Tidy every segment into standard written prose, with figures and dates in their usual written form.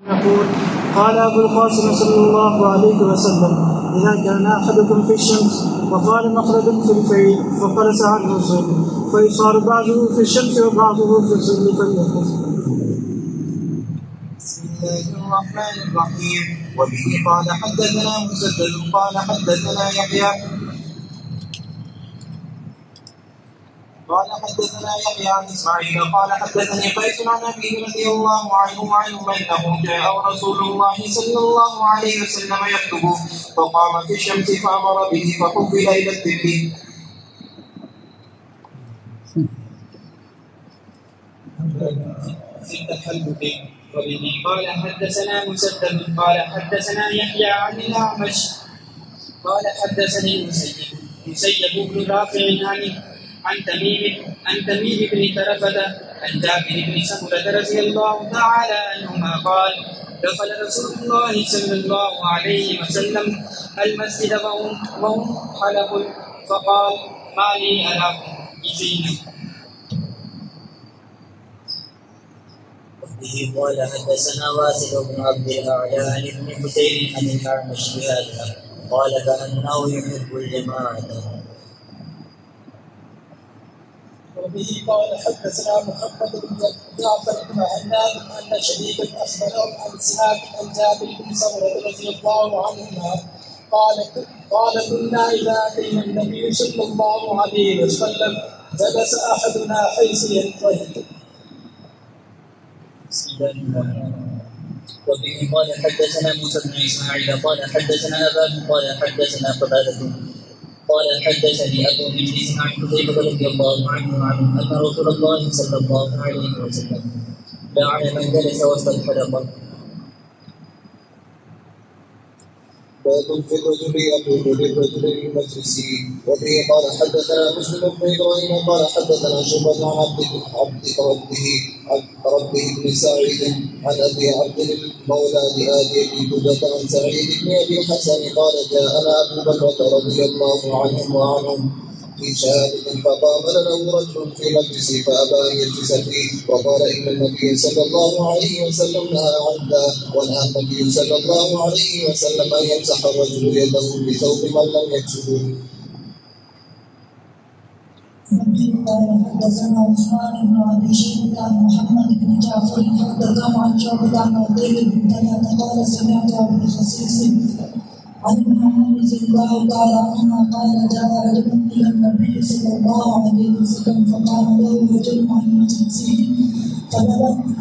يقول قال أبو القاسم صلى الله عليه وسلم إذا كان أحدكم في الشمس وقال مخرج في الفيل فقلس عنه الظل فيصار بعضه في الشمس وبعضه في الظل فليقف. بسم الله الرحمن الرحيم. وبه قال حدثنا مسدد قال حدثنا يحيى عن إسماعيل قال حدثني قيس عن أبيه رضي الله عنه أنه جاء رسول الله صلى الله عليه وسلم يخطب فقام في الشمس فأمر به فحول إلى الظل. في التحلق. وبه قال حدثنا مسدد قال حدثنا يحيى عن الأعمش قال حدثني المسيب بن رافع عن تميم بن ترفة عن جابر بن سمرة رضي الله تعالى عنهما قال دخل رسول الله صلى الله عليه وسلم المسجد وهم حلق فقال ما لي أراكم بزينة. به قال حدثنا واسع بن عبد الأعلى عن ابن حسين عن الأعمش بهذا قال كأنه يحب الجماعة. وبه قال حدثنا محمد بن جعفر بن عناد أن شريكا أخبرهم عن سماك عن جابر بن سمرة رضي الله عنهما قال كنا إذا أتينا النبي صلى الله عليه وسلم جلس أحدنا حيث ينتهي. وبه قال حدثنا موسى بن إسماعيل قال حدثنا أبان قال حدثنا قتادة قال حدثني أبو مجلس عن حذيفة رضي الله عنه أن رسول الله صلى الله عليه وسلم لعن من جلس وسط الحلقة. باب في الرجل يقول للرجل المجلس. وبه قال حدثنا مسلم بن ابراهيم قال حدثنا شعبة عن ربه بن سعيد عن ابي عبد المولى لآل ابي بردة عن سعيد بن ابي الحسن قال جاءنا ابو بكر رضي الله عنهم وعنهم في شهادة فقام له رجل في مجلس فأبى أن يجلس فيه وقال إن النبي صلى الله عليه وسلم نهى عن ذا ونهى النبي صلى الله عليه وسلم أن يمسح الرجل يده بثوب من لم يكسه. قال حدثنا عثمان بن ابي شيبه عن محمد بن جعفر حدثنا عن شعبة عن عبيد بن طلحة قال سمعت ابي خصيص عن ابن عمر رضي الله تعالى عنهما قال جاء رجل الى النبي صلى الله عليه وسلم فقال له رجل عن مجلسه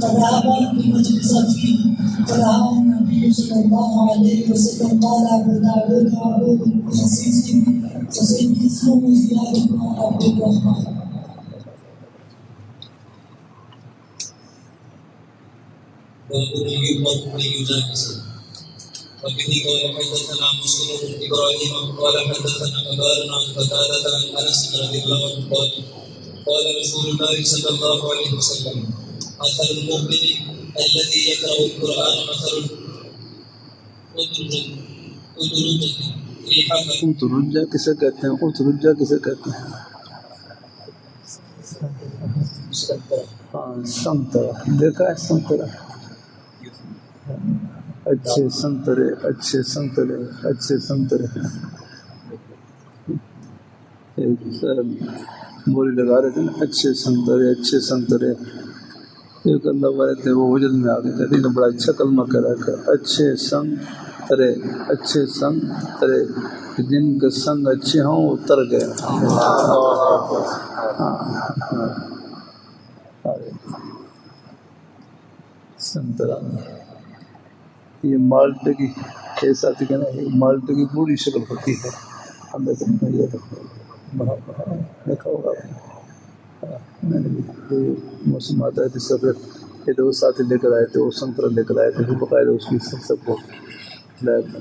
فذهب لمجلس فيه فدعاه النبي صلى الله عليه وسلم. قال ابو داود وابو خصيص فسيد اسمه زياد بن عبد الرحمن. وبه قال حدثنا مسلم بن ابراهيم قال حدثنا ابان عن قتادة عن انس رضي الله عنه قال رسول الله صلى الله عليه وسلم مثل المؤمن الذي يقرأ القرآن مثل اترجا کسے کہتے ہیں؟ اترجا کسے کہتے ہیں؟ سنترا دیکھا ہے سنترا اچھے سنترے اچھے سنترے اچھے سنترے بولی لگا رہے تھے نا اچھے سنترے اچھے سنترے. ایک اللہ والے تھے وہ وجد میں آ گئے تھے لیکن بڑا اچھا کلمہ کہہ رہا تھا اچھے سنترے اچھے سنترے جن کے سنگ اچھے ہوں وہ تر گئے. سنترا یہ مالٹے کی ایسا تھی کہ نا مالٹے کی بری شکل ہوتی ہے. ہم نے دیکھا ہوگا میں نے بھی موسم آتا ہے تو سب یہ تو وہ ساتھی لے کر آئے تھے وہ سنترا لے کر آئے تھے وہ باقاعدہ اس کی سب کو کھلایا تھا.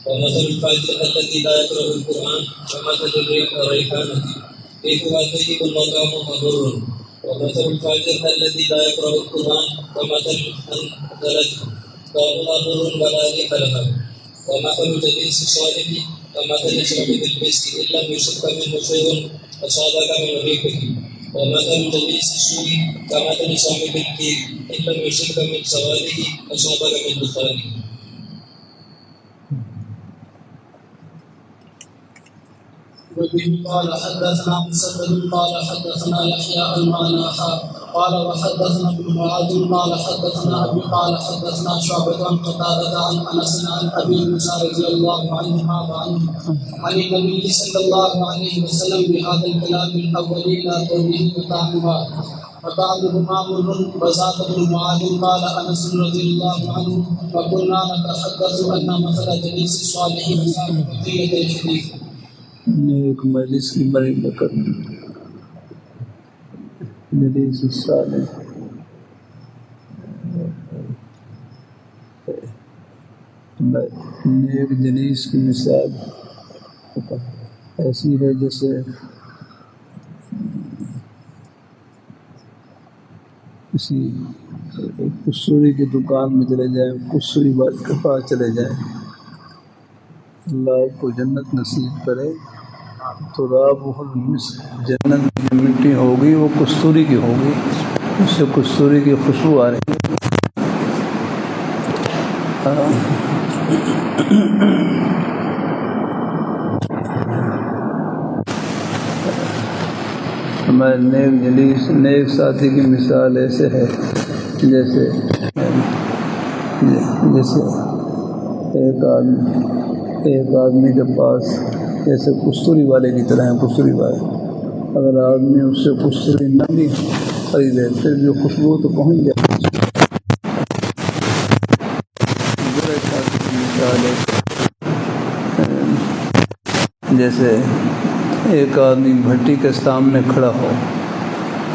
ومثل الفاجر الذي لا يقرأ القرآن كمثل الريحانة ريحها طيب وطعمها مر ومثل الفاجر الذي لا يقرأ القرآن كمثل الحنظلة طعمها مر ولا ريح لها ومثل جليس الصالح كمثل شعبة المسك إن لم يصبك منه شيء أصابك من ريحه ومثل جليس السوء كمثل صاحب الكير إن لم يصبك من سواده أصابك من دخانه. وبه قال حدثنا مسدد قال حدثنا يحيى المعنى قال وحدثنا ابن معاذ قال حدثنا ابي قال حدثنا شعبة عن قتادة عن انس عن ابي موسى رضي الله عنهما عن النبي صلى الله عليه وسلم بهذا الكلام الاول الى قوله وتعالى فبعضهما مر وزاد بن معاذ قال انس رضي الله عنه وكنا نتحدث ان مثل جليس الصالح وصاحب بقية الحديث. ایک مجلس کی بڑی برکت جلیس الصالح نیک جلیس کی مثال ایسی ہے جیسے کسی کسوری کی دکان میں چلے جائیں، کسوری والے کے پاس چلے جائیں، اللہ کو جنت نصیب کرے تو جنت کی مٹی ہوگی وہ کستوری کی ہوگی، اس سے کستوری کی خوشبو آ رہی ہے۔ ہمارے نیک جلیس نیک ساتھی کی مثال ایسے ہے جیسے ایک آدمی کے پاس جیسے کستوری والے کی طرح ہے، کستوری والے اگر آدمی اس سے کستوری نہ بھی خریدے پھر بھی خوشبو تو پہنچ جائے۔ برے ساتھی کی مثال ہے جیسے ایک آدمی بھٹی کے سامنے کھڑا ہو،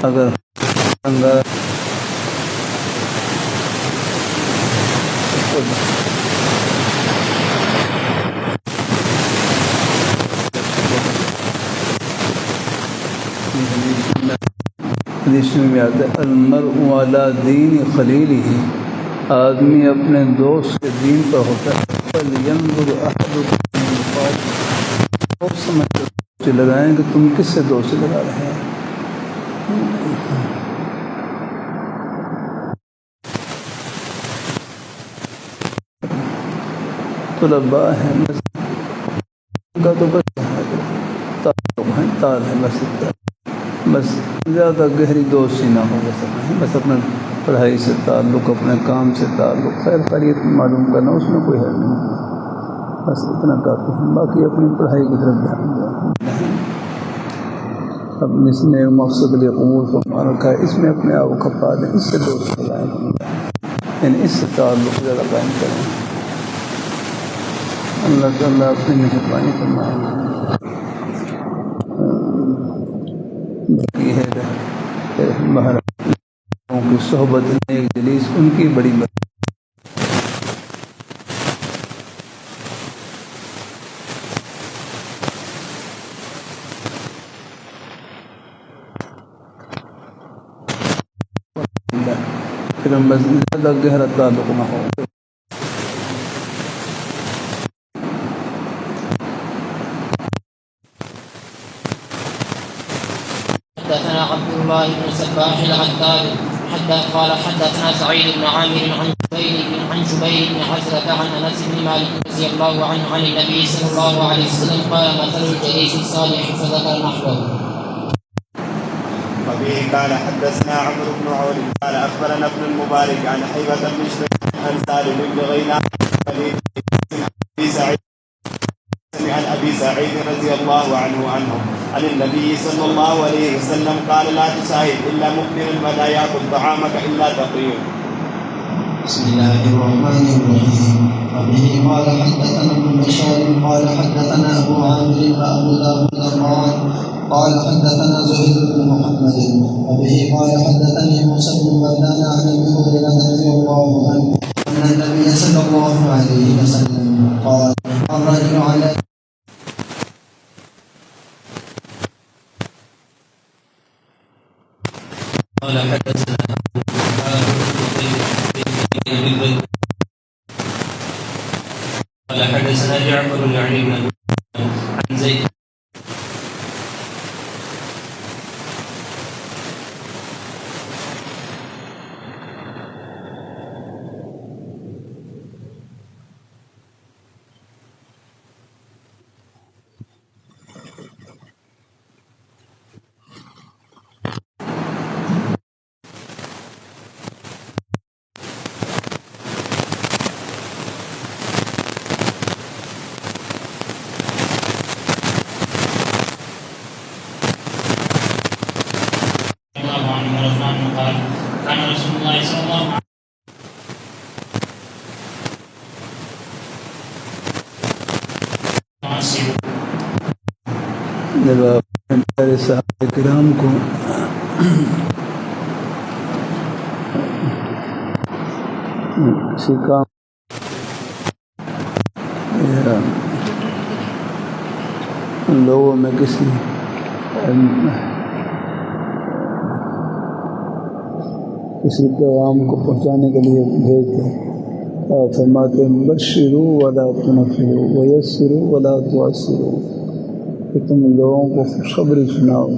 اگر حدیث میں آتا ہے المرء علی دین خلیلہ، آدمی اپنے دوست کے دین پر ہوتا ہے۔ فَلْيَنْظُرْ أَحَدُكُمْ مَنْ يُخَالِطُ، خوب سمجھ کر دوستی لگائیں کہ تم کس سے دوستی لگا رہے ہیں۔ طلباء ہیں بس ان کا تو بس تعلق ہے، تال ہے بس زیادہ گہری دوستی نہ ہو، بس اپنے پڑھائی سے تعلق، اپنے کام سے تعلق، خیر خیریت معلوم کرنا اس میں کوئی حل نہیں، بس اتنا کافی ہے، باقی اپنی پڑھائی کی طرف دھیان دیں۔ اپنے اس میں مقصد کے لیے قبول فرما رکھا ہے، اس میں اپنے آپ کو کھپا دیں، اس سے دوست لگائیں، یعنی اس سے تعلق زیادہ قائم کریں۔ اللہ تعالیٰ اپنی مہربانی فرمائے۔ باقی ہے مہاروں کی صحبت نیک جلیس ان کی بڑی برکت۔ پھر ہم بس زیادہ گہرا تعلق نہ ہو۔ حدثنا عبد الله بن سباح العتاب قال حدثنا سعيد بن عامر عن جبير بن حزرة عن انس بن مالك رضي الله عنه عن النبي صلى الله عليه وسلم قال مثل الجليس الصالح فذكر نحوه. وبه قال حدثنا عمرو بن عون قال اخبرنا ابن المبارك عن حيبة بن شبيب عن سالم بن غيلان عن ابي سعيد رضي الله عنه عن النبي صلى الله عليه وسلم قال لا تساعد الا مؤمنا ولا ياكل طعامك الا تقي. بسم الله الرحمن الرحيم. وبه قال حدثنا ابن بشار قال حدثنا ابو عامر وابو داود قال حدثنا زهير بن محمد. وبه قال حدثني موسى بن مردان عن ابي هريره رضي الله عنه ان النبي صلى الله عليه وسلم قال الرجل على قال حدثنا قال حدثنا جعفر يعني بن عن زيد قال كان رسول الله صلى الله عليه وسلم جب آپ صحابہ کرام کو کسی کام لوگوں میں کسی پیغام کو پہنچانے کے لیے بھیجتے آپ فرماتے ہیں بشروا ولا تنفروا ویسروا ولا تعسروا کہ تم لوگوں کو خوشخبری سناؤ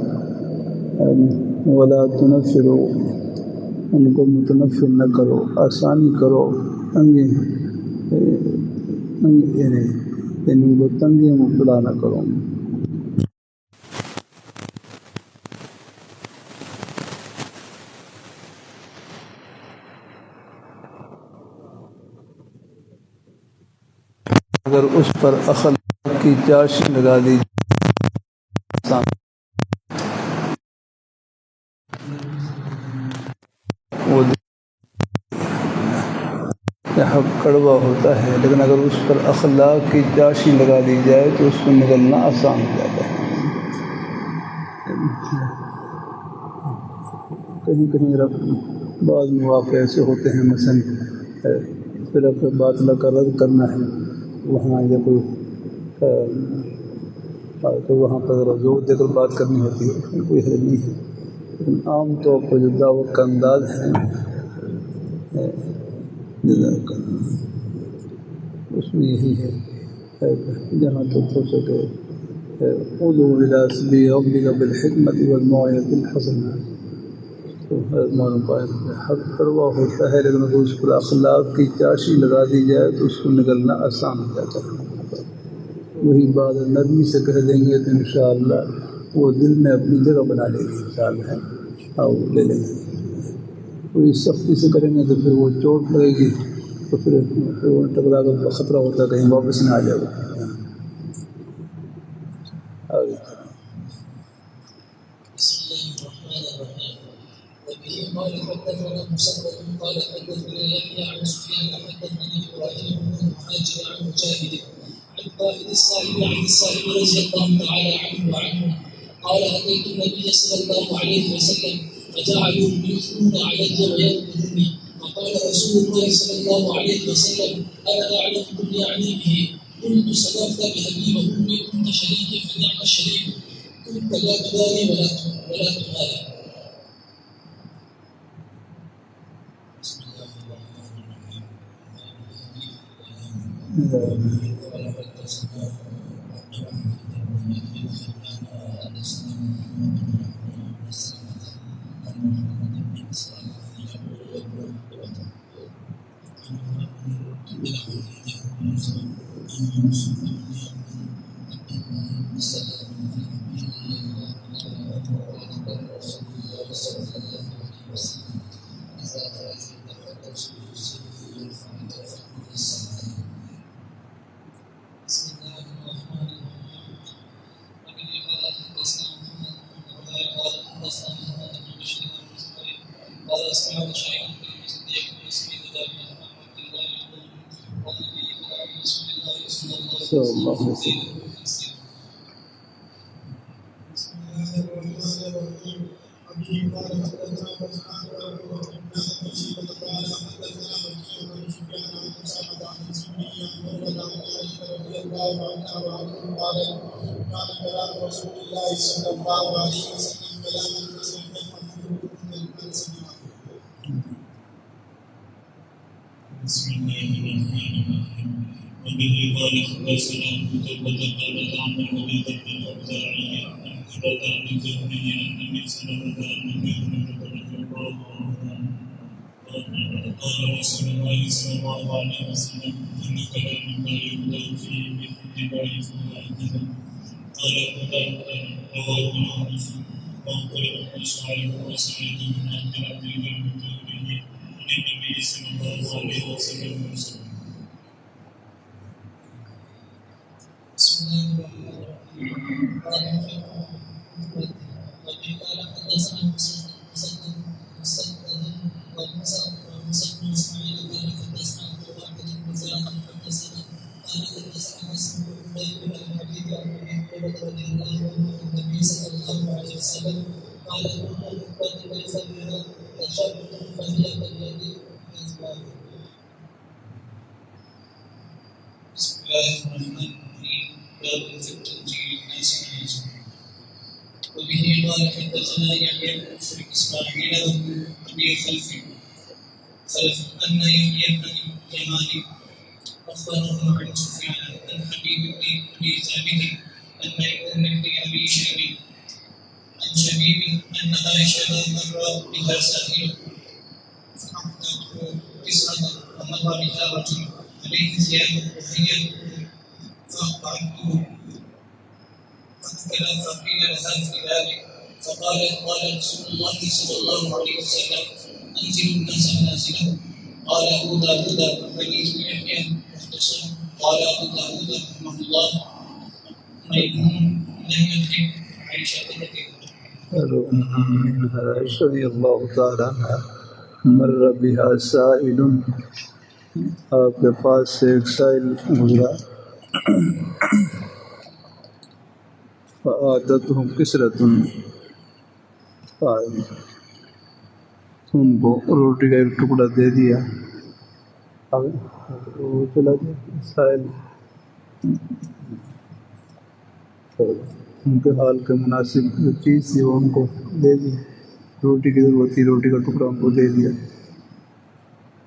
ولا تنفروا ان کو متنفر نہ کرو آسانی کرو تنگی یعنی ان کو تنگی مبتلا نہ کرو اگر اس پر اخلاق کی چاشنی لگا دی وہ حق کڑوا ہوتا ہے لیکن اگر اس پر اخلاق کی چاشنی لگا دی جائے تو اس کو نگلنا آسان ہو جاتا ہے کہیں بعض مواقع ایسے ہوتے ہیں مثلا فرق باطلہ کا رد کرنا ہے وہاں یا کوئی تو وہاں پر ذرا زور دے کر بات کرنی ہوتی ہے اس میں کوئی حل نہیں ہے لیکن عام طور پر جو دعوت کا انداز ہے اس میں یہی ہے جہاں تک ہو سکے ادعو الی سبیل ربک بالحکمۃ والموعظۃ الحسنہ تو معلوم پائے حق کڑوا ہوتا ہے لیکن اگر اس پر اخلاق کی چاشنی لگا دی جائے تو اس کو نگلنا آسان ہو جاتا ہے وہی بات نرمی سے کہہ دیں گے تو انشاءاللہ وہ دل میں اپنی جگہ بنا لے گی انشاءاللہ اور لے لیں گے کوئی سختی سے کریں گے تو پھر وہ چوٹ لگے گی تو پھر وہ ٹکرا کر خطرہ ہوتا ہے کہیں واپس نہ آ جائے گا قال حدثنا مسدد قال حدثنا يحيى عن سفيان حدثني ابراهيم بن المهاجر عن مجاهد عن قائد الصائب عن الصائب رضي الله تعالى عنه وعنه قال اتيت النبي صلى الله عليه وسلم فجعلوا يثنون علي ويذكروني فقال رسول الله صلى الله عليه وسلم انا اعلم من يعني به قلت صدقت بأبي وامي كنت شريكي فنعم الشريك كنت لا تبالي ولا تبالي. وبه قال حدثنا قتيبة قال عن أبي بكر الأوزاعي عن قتادة عن الزهري عن أبي سلمة عن أبي هريرة رضي الله عنه قال رسول الله صلى الله عليه وسلم كل كلام لا يبدأ فيه باتباع فوائده. قال قتادة رواه مسلم وانقلب الشاعر وسعيد بن عبد العزيز المتولي عن النبي صلى الله عليه وسلم وسلم. بسم الله الرحمن الرحيم. قال حدثنا مسدد وموسى اسماعيل قال حدثنا عبد الواحد بن زياد حدثنا قال حدثنا حسن بن حبيب بن الحبيب عن ابي هريره رضي الله عنه عن النبي صلى الله عليه وسلم قال كل الحبه ليس بها تشبه فهي كالذي يزبط. بسم الله الرحمن الرحيم. باب في التنجيل الناس عن وبه قال حدثنا يحيى بن اسماعيل وابي خلف ان يحيى بن جمال اخبره عن سفيان عن حبيب بن ابي ثابت ان ابن ابي شيب عن شبيب ان عائشه مر بها سائل فاعطته كسرة ومر بها رجل عليه ثياب وهي فاقطعته فأكل فقيل لها في ذلك فقالت قال رسول الله صلى الله عليه وسلم أنزل الناس منازلهم. قال أبو داود حديث يحيى مختصر. قال أبو داود رحمه الله لم يدرك عائشة رضي الله تعالی عنہ مر بها سائل، آپ کے پاس سے ایک سائل گزرا، فآتتهم کسرۃ، ان کو روٹی کا ایک ٹکڑا دے دیا، وہ چلا گیا سائل، ان کے حال کے مناسب جو چیز تھی وہ ان کو دے دی، روٹی کی ضرورت تھی، روٹی کا ٹکڑا ان کو دے دیا۔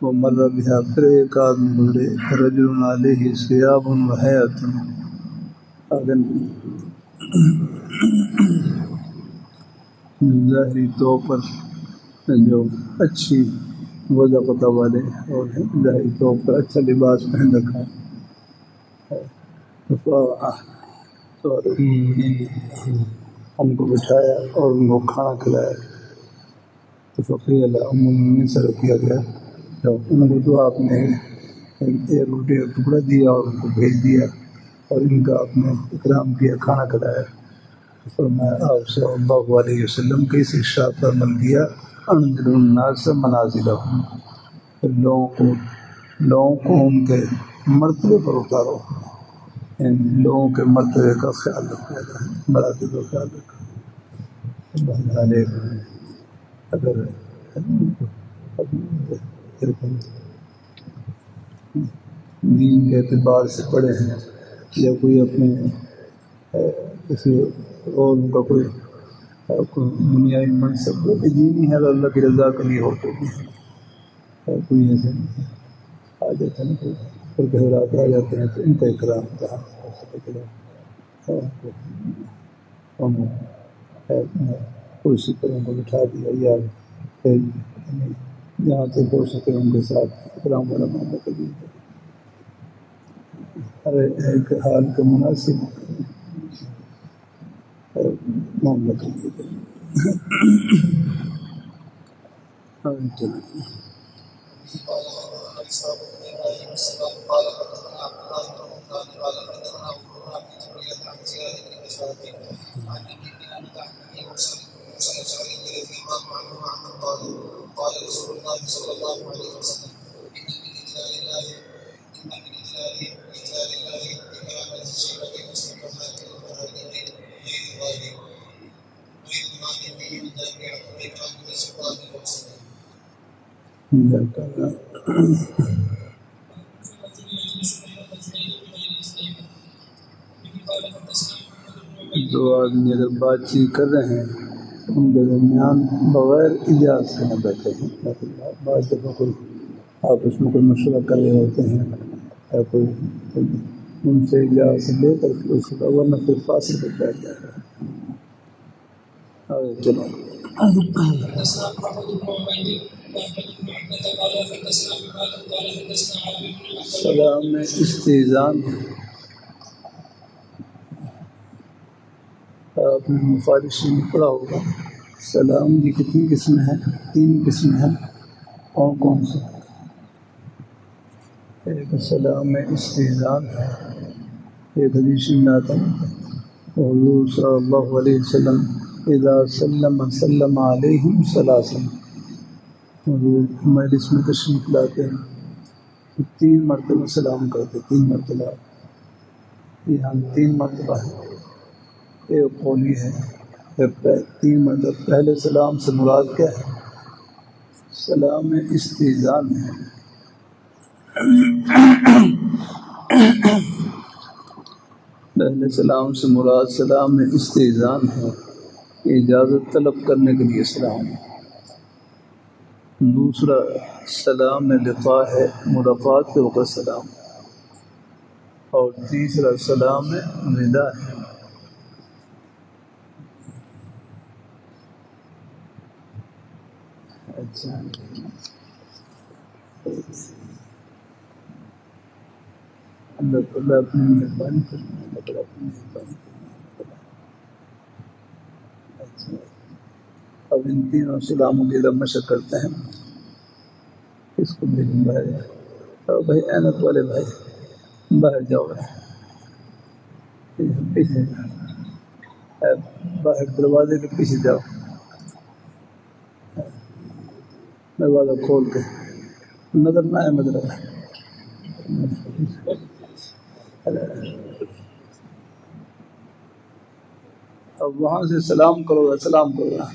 وہ مر بها، پھر ایک آدمی گزرے، رجل علیہ ثیاب وحیۃ، ظاہری طور پر جو اچھی وضاقت والے اور ظاہری طور پر اچھا لباس پہن رکھا ہے، تو ان کو بٹھایا اور ان کو کھانا کھلایا۔ تو فقیل عموماً سے کیا گیا، جب ان کو تو آپ نے ایک روٹی کا ٹکڑا دیا اور ان کو بھیج دیا اور ان کا آپ نے اکرام کیا، کھانا کھلایا، فرمایا آپ صلی اللہ علیہ وسلم کے اس ارشاد پر عمل کیا، انزل الناس منازلهم، لوگوں کو ان کے مرتبے پر اتارو، ان لوگوں کے مرتبے کا خیال رکھا جائے، مراتب کا خیال رکھا۔ اگر دین کے اعتبار سے پڑھے ہیں یا کوئی اپنے کسی اور ان کا کوئی دنیائی منصب، وہ بھی دینی ہے، اللہ کی رضا کے لیے ہوتے بھی ہیں، کوئی ایسے آ جاتا ہے نا، پھر گھبراہٹ آ جاتے ہیں تو ان کا اکرام جہاں ہو سکے کرسی پر ان کو بٹھا دیا، یا جہاں تک ہو سکے ان کے ساتھ اکرام والا معاملہ کر دیا، ہر ایک حال کے مناسب معاملہ کر دیا جائے۔ قال رسول الله صلى الله عليه وسلم إن من إجلال الله إكرام الشيبة مصطفى وهذه غير ظاهر ويقال به من ذلك إكرام السلطان والسلام. دو آدمی اگر بات چیت کر رہے ہیں ان کے درمیان بغیر اجازت نہ بیٹھے ہیں، بعض دفعہ کوئی آپس میں کوئی مشورہ کر رہے ہوتے ہیں کوئی ان سے اجازت لے کر کے اس کا، ورنہ پھر فاصل پہ بیٹھ جائے گا. چلو حدثنا محمد بن عبيد واحمد بن عبده قال حدثنا عباد قال حدثنا علي بن عبد سلام میں استئذان آپ نے مفارشی میں پڑھا ہوگا. سلام کی کتنی قسمیں ہیں؟ 3 قسمیں ہیں. کون کون سے؟ ایک سلام میں استئذان ہے. ایک حدیث میں آتا ہے حضور صلی اللہ علیہ وسلم اذا سلم علیہم ثلاثا، حضور مجلس میں تشریف لاتے ہیں 3 مرتبہ سلام کرتے. 3 مرتبہ، یہاں 3 مرتبہ ہے. ایک قولی ہے 3 مرتبہ. پہلے سلام سے مراد کیا ہے؟ سلام میں استئذان ہے. پہلے سلام سے مراد سلام میں استئذان ہے، اجازت طلب کرنے کے لیے سلام. دوسرا سلام میں لقاء ہے، ملاقات کے وقت سلام. اور تیسرا سلام میں ودا ہے. اچھا اللہ تعالیٰ اپنی مہربانی فرمائے. اللہ تعالیٰ اپنی مہربانی فرمائے. اچھا اب ان تینوں سلاموں کی مشق کرتے ہیں. اس کو بھیجوں باہر. بھائی اینت والے بھائی باہر جاؤ، پیچھے باہر دروازے کے پیچھے جاؤ. دروازہ کھول کے نظر نہ آئے مدر. اب وہاں سے سلام کرو گا، سلام کرو گا.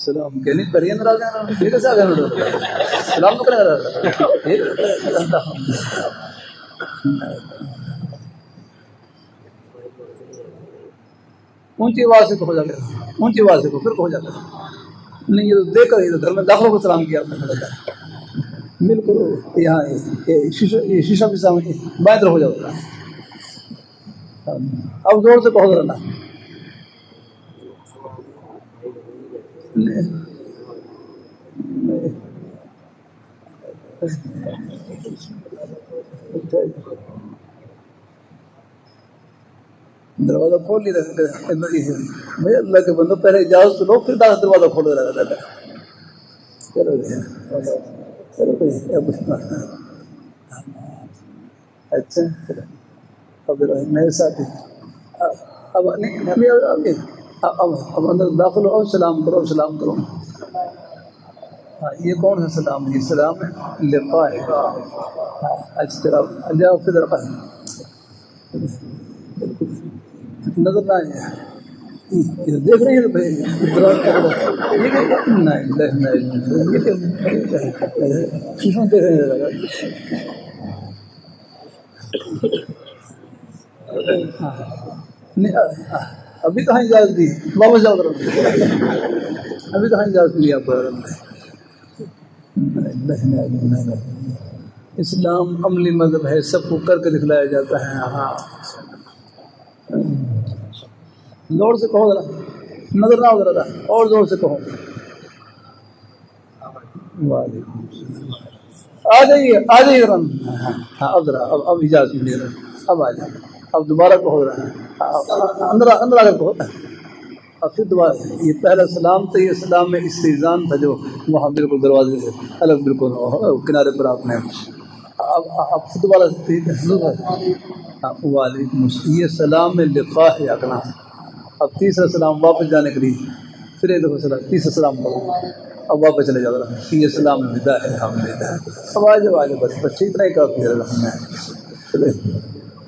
سلام کہنے پر یہ ناراض ہے، ٹھیک ہے سلام تو کرے گا. اونچی آواز سے تو ہو جائے گا، اونچی آواز سے تو پھر ہو جائے گا. نہیں یہ تو دیکھ کر گھر میں داخلوں کو سلام کیا آپ نے. بالکل یہاں یہ شیشہ بھی سامنے بائیں طرف ہو جاتا ہے. اب زور سے کہو ذرا. دروازہ کھول نہیں رہے بھائی. اللہ کے بندو پہلے اجازت لو پھر دروازہ کھول رہا تھا. چلو چلو اچھا اب میرے ساتھ اب اندر داخل ہو. سلام کرو، سلام کرو. ہاں یہ کون سا سلام ہے؟ یہ سلام ہے لقاء ہے. اچھا جاؤ پھر نظر نہ آئے. دیکھ رہے ہیں شیشوں دیکھ رہے ہیں. ابھی کہاں اجازت دی؟ واپس جاؤ. ابھی کہاں اجازت دی آپ کو؟ اسلام عملی مذہب ہے، سب کو کر کے دکھلایا جاتا ہے. ہاں زور سے کہو ذرا، نظر نہ ہو ذرا، اور زور سے کہو. وعلیکم السلام. آ جائیے آ جائیے ذرا. ہاں اب ذرا اب اجازت ملی. اب آ جائیں. اب دوبارہ کہو ذرا. اندر آ کر کہو. اب پھر دوبارہ یہ پہلا سلام تھا، یہ سلام میں استئذان تھا جو وہاں بالکل دروازے سے الگ بالکل کنارے پر آپ نے. اب پھر دوبارہ وعلیکم السلام. یہ سلام میں لقاء ہے اکنا. اب تیسرا سلام واپس جانے کے لیے پھر ایک دفعہ سلام، تیسرا سلام کرو. اب واپس چلے جاؤ. یہ سلام ودا ہے. ہم ودا ہے. اب آ جاؤ آ جاؤ. بس اتنا ہی کافی ہے.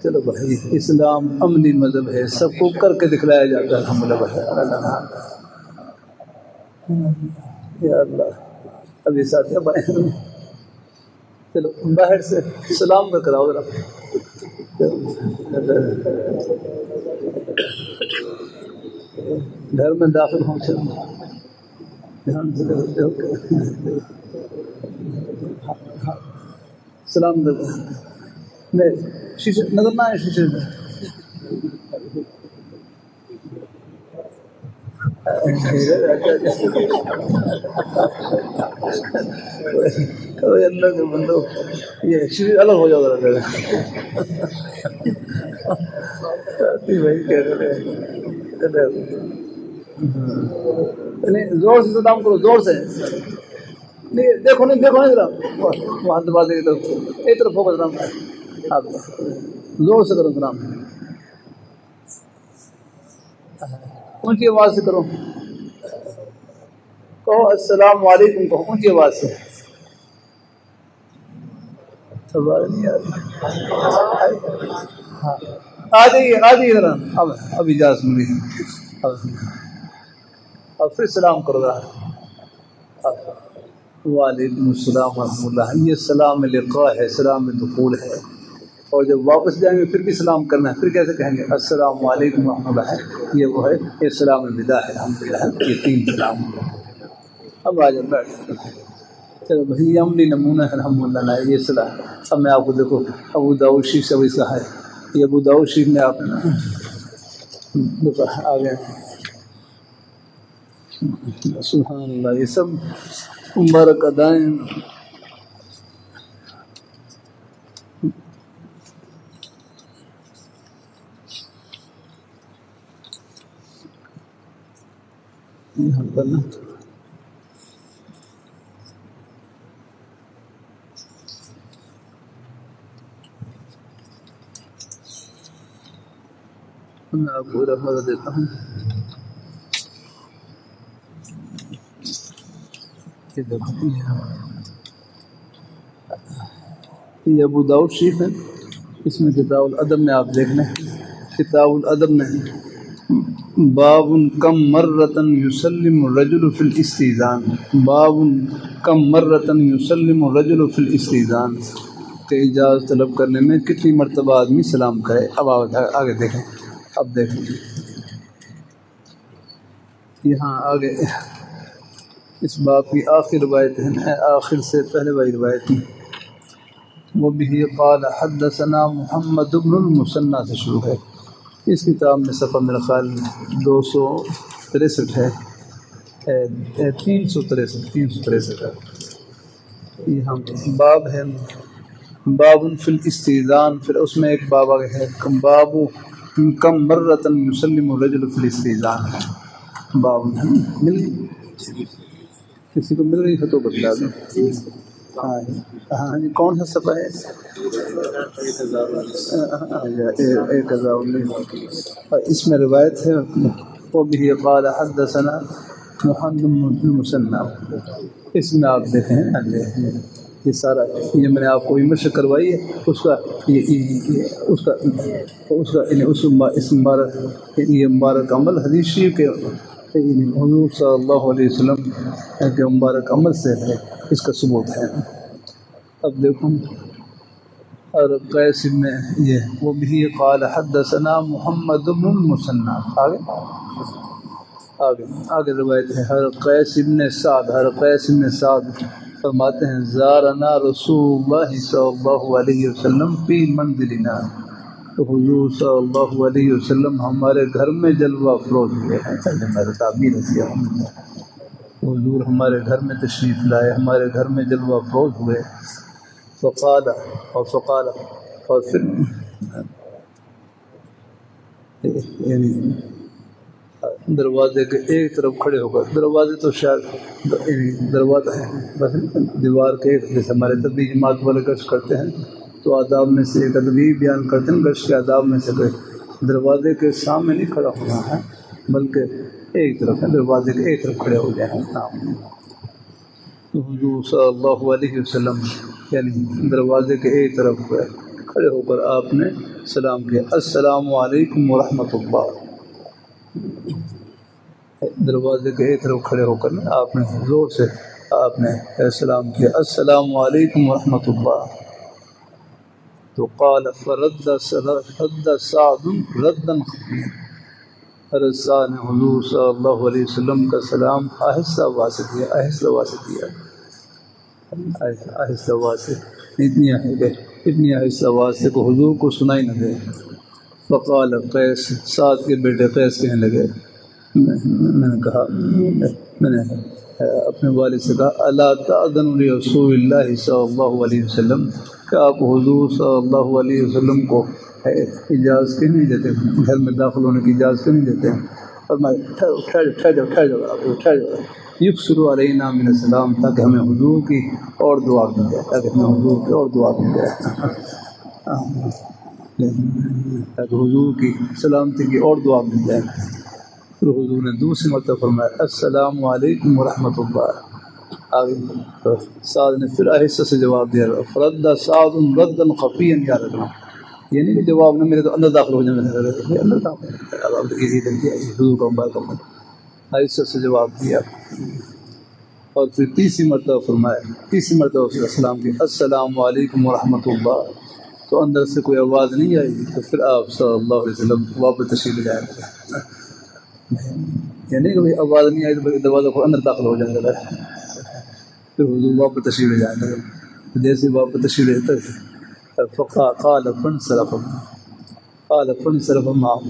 چلو بھائی اسلام عملی مذہب ہے، سب کو کر کے دکھلایا جاتا ہے. الحمد للہ. یا اللہ ابھی ساتھ چلو باہر سے سلام کر کراؤ ذرا. گھر میں داخل ہوں. سلام نہیں شیشے نظر نہ آئے شیشے میں اللہ کے بندو یہ شیشے الگ ہو جاتا رہتا بھائی کیا کرے زور سے سلام کرو زور سے نہیں دیکھو نہیں ذرا وہاں دروازے کی طرف ایک طرف ہوگا سلام آپ زور سے کرو سلام اونچی آواز سے کرو کہو السلام علیکم کہو اونچی آواز سے نہیں آ جائیے ذرا اب اجازت ملی اب پھر سلام کرو گا وعلیکم السلام ورحمۃ اللہ. یہ سلام لقاء ہے، سلام دخول ہے، اور جب واپس جائیں گے پھر بھی سلام کرنا ہے. پھر کیسے کہیں گے السلام علیکم ورحمۃ اللہ ہے، یہ وہ ہے، یہ سلام الوداع ہے. الحمدللہ یہ 3 سلام. اب آ جاؤ بیٹھ. چلو بھائی یہ عملی نمونہ ہے الحمدللہ نا یہ سلام. اب میں آپ کو دیکھو ابو داؤد شریف سے اس کا ہے، یہ ابو داؤد شریف میں آپ آ گئے. سبحان اللہ، یہ سب مبارک ادائیں. یہاں پر نا میں آپ کو رحمت دیتا ہوں. یہ ابو داؤد شریف ہے، اس میں کتاب الادب میں آپ دیکھ لیں. کتاب الادب میں باب کم مرتن یسلم الرجل فی الاستئذان، باب کم مرتن یسلم الرجل فی الاستئذان، کہ اجازت طلب کرنے میں کتنی مرتبہ آدمی سلام کرے. اب آگے دیکھیں. اب دیکھیں یہاں آگے اس باب کی آخر روایت ہے، آخر سے پہلے والی روایت ہے. وہ بھی قال حدثنا محمد بن المثنى سے شروع ہے. اس کتاب میں صفحہ میرا خیال 263 ہے، 363 ہے. یہاں باب ہے باب فی الاستئذان، پھر اس میں ایک باب آگے ہے باب کم مرتن یسلم الرجل فی الاستئذان. باب مل کسی کو مل رہی ہے تو بتلا دیں. ہاں جی کون سا صفحہ ہے؟ 1019. اس میں روایت ہے وہ بھی قال حدثنا محمد بن المثنى. اس میں آپ دیکھیں یہ سارا یہ میں نے آپ کو مشق کروائی ہے اس کا اس مبارک عمل حدیث شریف کے حضور صلی اللہ علیہ وسلم کے مبارک عمل سے ہے، اس کا ثبوت ہے. اب دیکھوں اور قیس میں یہ وہ بھی قال حدثنا محمد بن المثنى. آگے روایت ہے ہر قیس بن سعد فرماتے ہیں زارنا رسول اللہ صلی اللہ علیہ وسلم فی منزلنا، تو حضور صلی اللہ علیہ وسلم ہمارے گھر میں جلوہ افروز ہوئے ہیں. میرا تعبیر ہے، حضور ہمارے گھر میں تشریف لائے، ہمارے گھر میں جلوہ افروز ہوئے. فقال اور پھر یعنی دروازے کے ایک طرف کھڑے ہو کر، دروازے تو شاید دروازہ ہے بس دیوار کے ایک، جیسے ہمارے تبلیغی جماعت والے گشت کرتے ہیں تو آداب میں سے ایک ادبی بیان کرتے ہیں، گشت کے آداب میں سے دروازے کے سامنے نہیں کھڑا ہونا ہے بلکہ ایک طرف ہے، دروازے کے ایک طرف کھڑے ہو جائیں. تو حضور صلی اللہ علیہ وسلم یعنی دروازے کے ایک طرف کھڑے ہو کر آپ نے سلام کیا السلام علیکم ورحمۃ اللہ. دروازے کے ایک طرف کھڑے ہو کر آپ نے زور سے آپ نے سلام کیا السلام علیکم ورحمۃ اللہ. تو قال فرد سعد ردا خفيا، رسا نے حضور صلی اللہ علیہ وسلم کا سلام آہستہ آواز سے دیا، آہستہ آواز سے دیا، آہستہ آواز سے، اتنی آہستہ آواز سے کہ حضور کو سنائی نہ دے۔ فقال قیس، سعد کے بیٹے قیس کہنے لگے، میں نے کہا، میں نے اپنے والد سے کہا، الا تأذن لرسول اللہ صلی اللہ علیہ وسلم، کہ آپ حضور صلی اللہ علیہ وسلم کو اجازت کیوں نہیں دیتے، گھر میں داخل ہونے کی اجازت کیوں نہیں دیتے؟ اور میں ٹھہر جاؤ یکسر علینا من السلام، تاکہ ہمیں حضور کی اور دعا مل جائے، تاکہ حضور کی سلامتی کی اور دعا مل جائے۔ پھر حضور نے دوسری مرتبہ فرمایا السلام علیکم ورحمۃ اللہ۔ آگے سعد نے پھر آہستہ سے جواب دیا، فرد سعد ردا خفیا یا رجلا، یہ نہیں کہ جواب نے میرے تو اندر داخل ہو جائے، اندر داخل حضور کا مبارک آہستہ سے جواب دیا۔ اور پھر تیسری مرتبہ فرمایا، تیسری مرتبہ السلام کی السلام علیکم ورحمۃ اللہ، تو اندر سے کوئی آواز نہیں آئی، تو پھر آپ صلی اللہ علیہ وسلم واپس تشریف لے جائیں گے، یعنی کہ آواز نہیں آئی تو دروازہ کو اندر داخل ہو جائے گا، پھر حضور واپس تشریف لے جائیں گے۔ جیسے واپس تشریف لیتے قال فانصرف معه،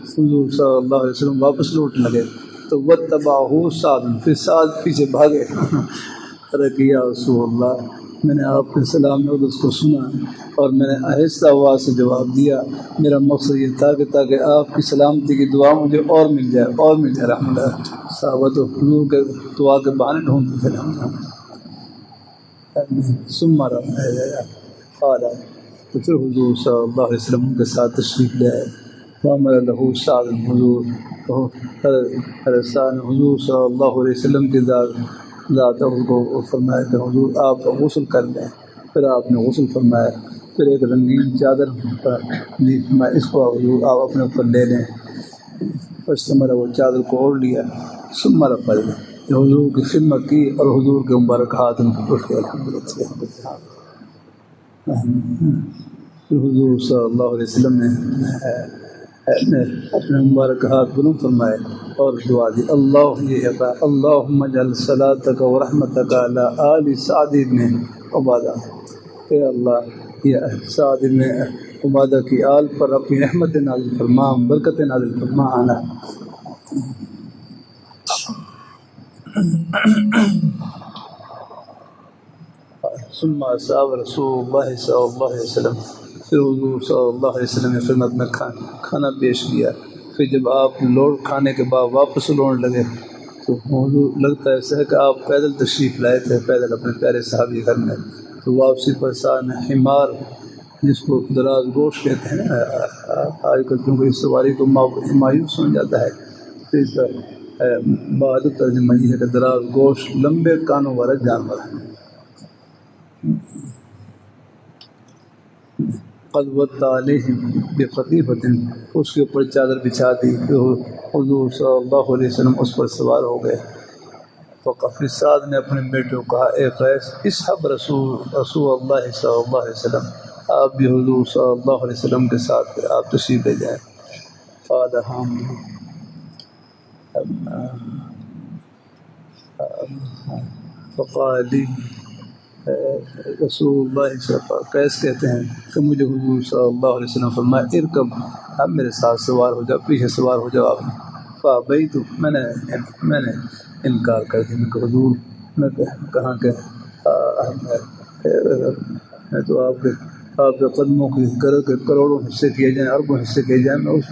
حضور صلی اللہ علیہ وسلم واپس لوٹنے لگے، تو واتبعه سعد، پھر سعد پیچھے بھاگے، کہ یا رسول اللہ، میں نے آپ کے سلام میں اس کو سنا اور میں نے آہستہ آواز سے جواب دیا، میرا مقصد یہ تھا کہ تاکہ آپ کی سلامتی کی دعا مجھے اور مل جائے رحمۃ اللہ۔ صحابہ تو حضور کے دعا کے بہانے ڈھونڈتے تھے، قال، تو پھر حضور صلی اللہ علیہ وسلم کے ساتھ تشریف لے آئے، وامر له سعد، حضور صلی اللہ علیہ وسلم کی ذات کو فرمایا کہ حضور آپ غسل کر لیں، پھر آپ نے غسل فرمایا، پھر ایک رنگین چادر دی، اس کو حضور آپ اپنے اوپر لے لیں، فاستمر، وہ چادر کو اوڑھ لیا، ثم رفع، حضور کی خدمت کی اور حضور کے مبارک ہاتھ ان کو پوچھ کے الحمدللہ۔ پھر حضور صلی اللہ علیہ وسلم نے اپنے مبارک ہاتھ بلند فرمائے اور دعا دی، اللہم اجعل صلاتک و رحمتک علی آل سعد بن عبادہ، اے اللہ یہ سعد بن عبادہ کی آل پر اپنی رحمت نازل فرما، برکت نازل فرما آنا۔ ثم اصاب رسول اللہ صلی اللہ علیہ وسلم، پھر حضور صلی اللہ علیہ وسلم نے خدمت میں کھانا پیش کیا۔ پھر جب آپ لوٹ کھانے کے بعد واپس لوٹنے لگے تو حضور لگتا ہے ایسا ہے کہ آپ پیدل تشریف لائے تھے، پیدل اپنے پیارے صحابی گھر میں، تو واپسی پر سعد نے حمار، جس کو دراز گوشت کہتے ہیں، آج کل کیونکہ اس سواری کو مایوس ہو جاتا ہے، تو اس کا بہادر ترجمہ یہ ہے کہ دراز گوشت لمبے کانوں والا جانور ہے۔ قد وطى عليهم بقطيفة، اس کے اوپر چادر بچھا دی، حضور صلی اللہ علیہ وسلم اس پر سوار ہو گئے۔ فقفی سعد نے اپنے بیٹے کو کہا، اے قیس، اصحب رسول اللہ صلی اللہ علیہ وسلم، آپ بھی حضور صلی اللہ علیہ وسلم کے ساتھ آپ تشریف لے جائیں۔ قال ہم فقال لی رسول اللہ صلی اللہ علیہ وسلم، قیس کہتے ہیں کہ مجھے حضور صلی اللہ علیہ وسلم فرمایا، ارکب، اب میرے ساتھ سوار ہو جاؤ، پیچھے سوار ہو جاؤ آپ۔ فابیت، میں نے انکار کر دیا، میں کہ حضور میں کہاں کہ میں تو آپ کے قدموں کی کروڑوں حصے کیے جائیں، اربوں حصے کیے جائیں، میں اس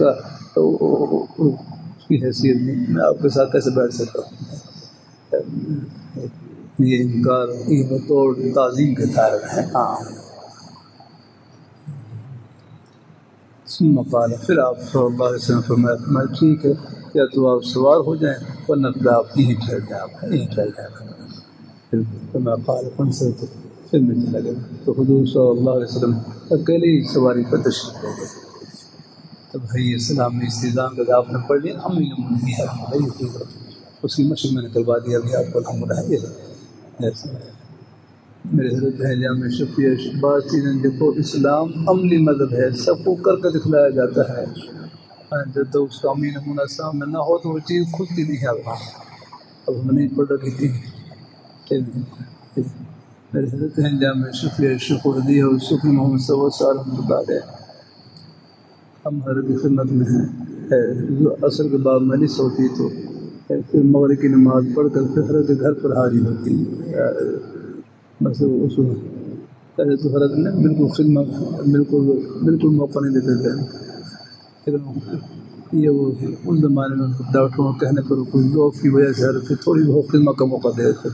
کی حیثیت نہیں، میں آپ کے ساتھ کیسے بیٹھ سکتا ہوں؟ یہ انکار یہ بطور تعظیم کے طالب ہے۔ ثم قال، پھر آپ صلی اللہ علیہ وسلم فرمایا، ٹھیک ہے، یا تو آپ سوار ہو جائیں ورنہ پھر آپ یہیں ٹھہر جائیں، پھر میں قال فانصرف، پھر میں چلا گیا، تو حضور صلی اللہ علیہ وسلم اکیلے ہی سواری پر تشریف لے گئے۔ تب بھائی اسلام میں استظام کا آپ نے پڑھ لیا، ہم نے اس کی مشق میں نے کروا دیا، ابھی آپ کو الحمد للہ۔ میرے حضرت ہے جامع شفیع، بعض چیزیں دیکھو، اسلام عملی مذہب ہے، سب کو کر کے دکھلایا جاتا ہے، جب تک اس کا امین نمونہ سامنے نہ ہو تو وہ چیز کھلتی نہیں ہے. اب ہم نہیں پڑھ رکھی تھی میرے حضرت ہیں جامع شفیع شفردی اور شفیع محمد صلی اللہ علیہ وسلم. ہم حضرت کی خدمت میں ہیں. عصر کے بعد مجلس ہوتی تو پھر مغرب کی نماز پڑھ کر پھر حضرت کے گھر پر حاضر ہوتی. بس اس پہلے تو حضرت نے بالکل خدمت بالکل موقع نہیں دیتے تھے. لیکن یہ وہ اس زمانے میں ڈاکٹروں کے کہنے پر کچھ ذوق کی وجہ سے حضرت تھوڑی بہت خدمت کا موقع دے دیتے.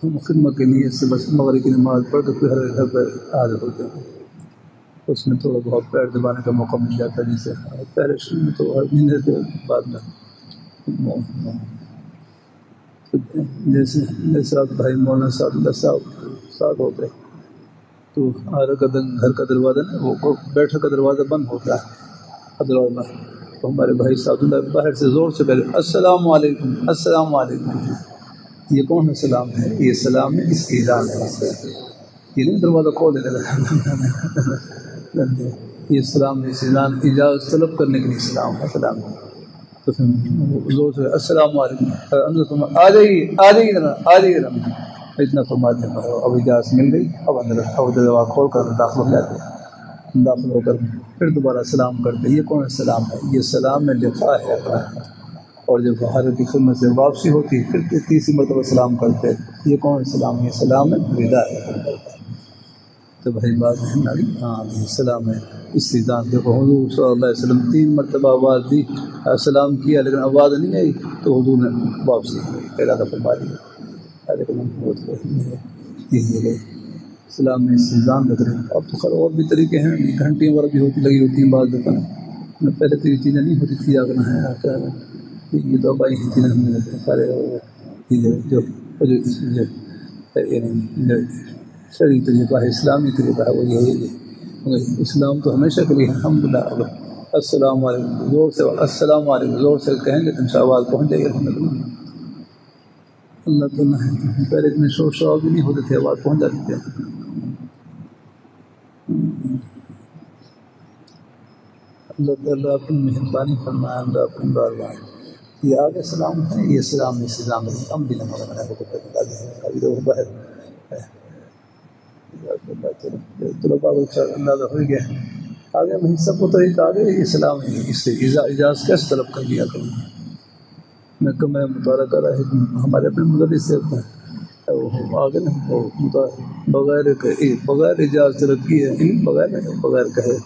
ہم خدمت کے نیت سے بس مغرب کی نماز پڑھ کر پھر حضرت گھر پر حاضر ہوتے ہیں. اس میں تھوڑا بہت پیر دبانے کا موقع مل جاتا ہے. جسے پہلے شروع میں تو ہر مہینے کے بعد میں جیسے آپ بھائی مولانا صاحب اللہ صاحب ہو گئے تو گھر کا دروازہ نا وہ بیٹھک کا دروازہ بند ہوتا ہے دروازہ. تو ہمارے بھائی صاحب اللہ باہر سے زور سے کہتے السلام علیکم السلام علیکم. یہ کون سا سلام ہے؟ یہ سلام ہے اس کی اجازت ہے. یہ نہیں دروازہ کھول دیتا. یہ سلام ہے اجازت طلب کرنے کے لیے سلام ہے. سلام تو پھر زور سے السلام علیکم آ جائیے اتنا فرماتے ہیں. اب اجازت مل گئی. اب دروازہ کھول کر داخل ہو جاتے ہیں. داخل ہو کر پھر دوبارہ سلام کرتے. یہ کون سا سلام ہے؟ یہ سلام میں لکھا ہے اپنا. اور جب حضرت کی خدمت سے واپسی ہوتی پھر تیسری مرتبہ سلام کرتے. یہ کون سا سلام؟ یہ سلام ہے ودا ہے. تو بھائی بات ہے نا. ہاں یہ سلام ہے استئذان. دیکھو حضور صلی اللہ علیہ وسلم 3 مرتبہ آواز دی سلام کیا لیکن آواز نہیں آئی تو حضور نے واپسی ارادہ فرما دیا. لیکن یہی سلام میں استئذان رکھ رہے ہیں. اب تو خیر اور بھی طریقے ہیں. گھنٹیاں وغیرہ بھی ہوتی لگی ہوتی ہیں بعض دفعہ. پہلے تو یہ چیزیں نہیں ہوتی تھی. آگنا ہے یہ تو اب آئی ہیں چیزیں سارے جو شرعی طریقہ ہے اسلامی طریقہ ہے وہ یہی. اسلام تو ہمیشہ کے لیے الحمدللہ. السلام علیکم زور سے السلام علیکم زور سے کہیں گے تو ان شاء اللہ آواز پہنچ جائے گی. الحمدللہ اللہ تعالیٰ ہے. پہلے اتنے شور شراب بھی نہیں ہوتے تھے. آواز پہنچ جاتی تھے. اللہ تعالیٰ اپنی مہربانی فرمائے. اللہ اپنی بارگاہ. یہ آگے سلام ہے. یہ سلام استئذان ہے. ہم بھی نہ ابھی تو باہر اندازہ ہو گیا. آگے وہیں سب کو طریقہ آگے یہ سلام ہے. اس سے اجازت کیسے طلب کر لیا کروں. میں کمرہ مطالعہ کر رہا ہے. ہمارے اپنے مدرس سے آگے نا بغیر اجازت طلب کی ہے. بغیر کہے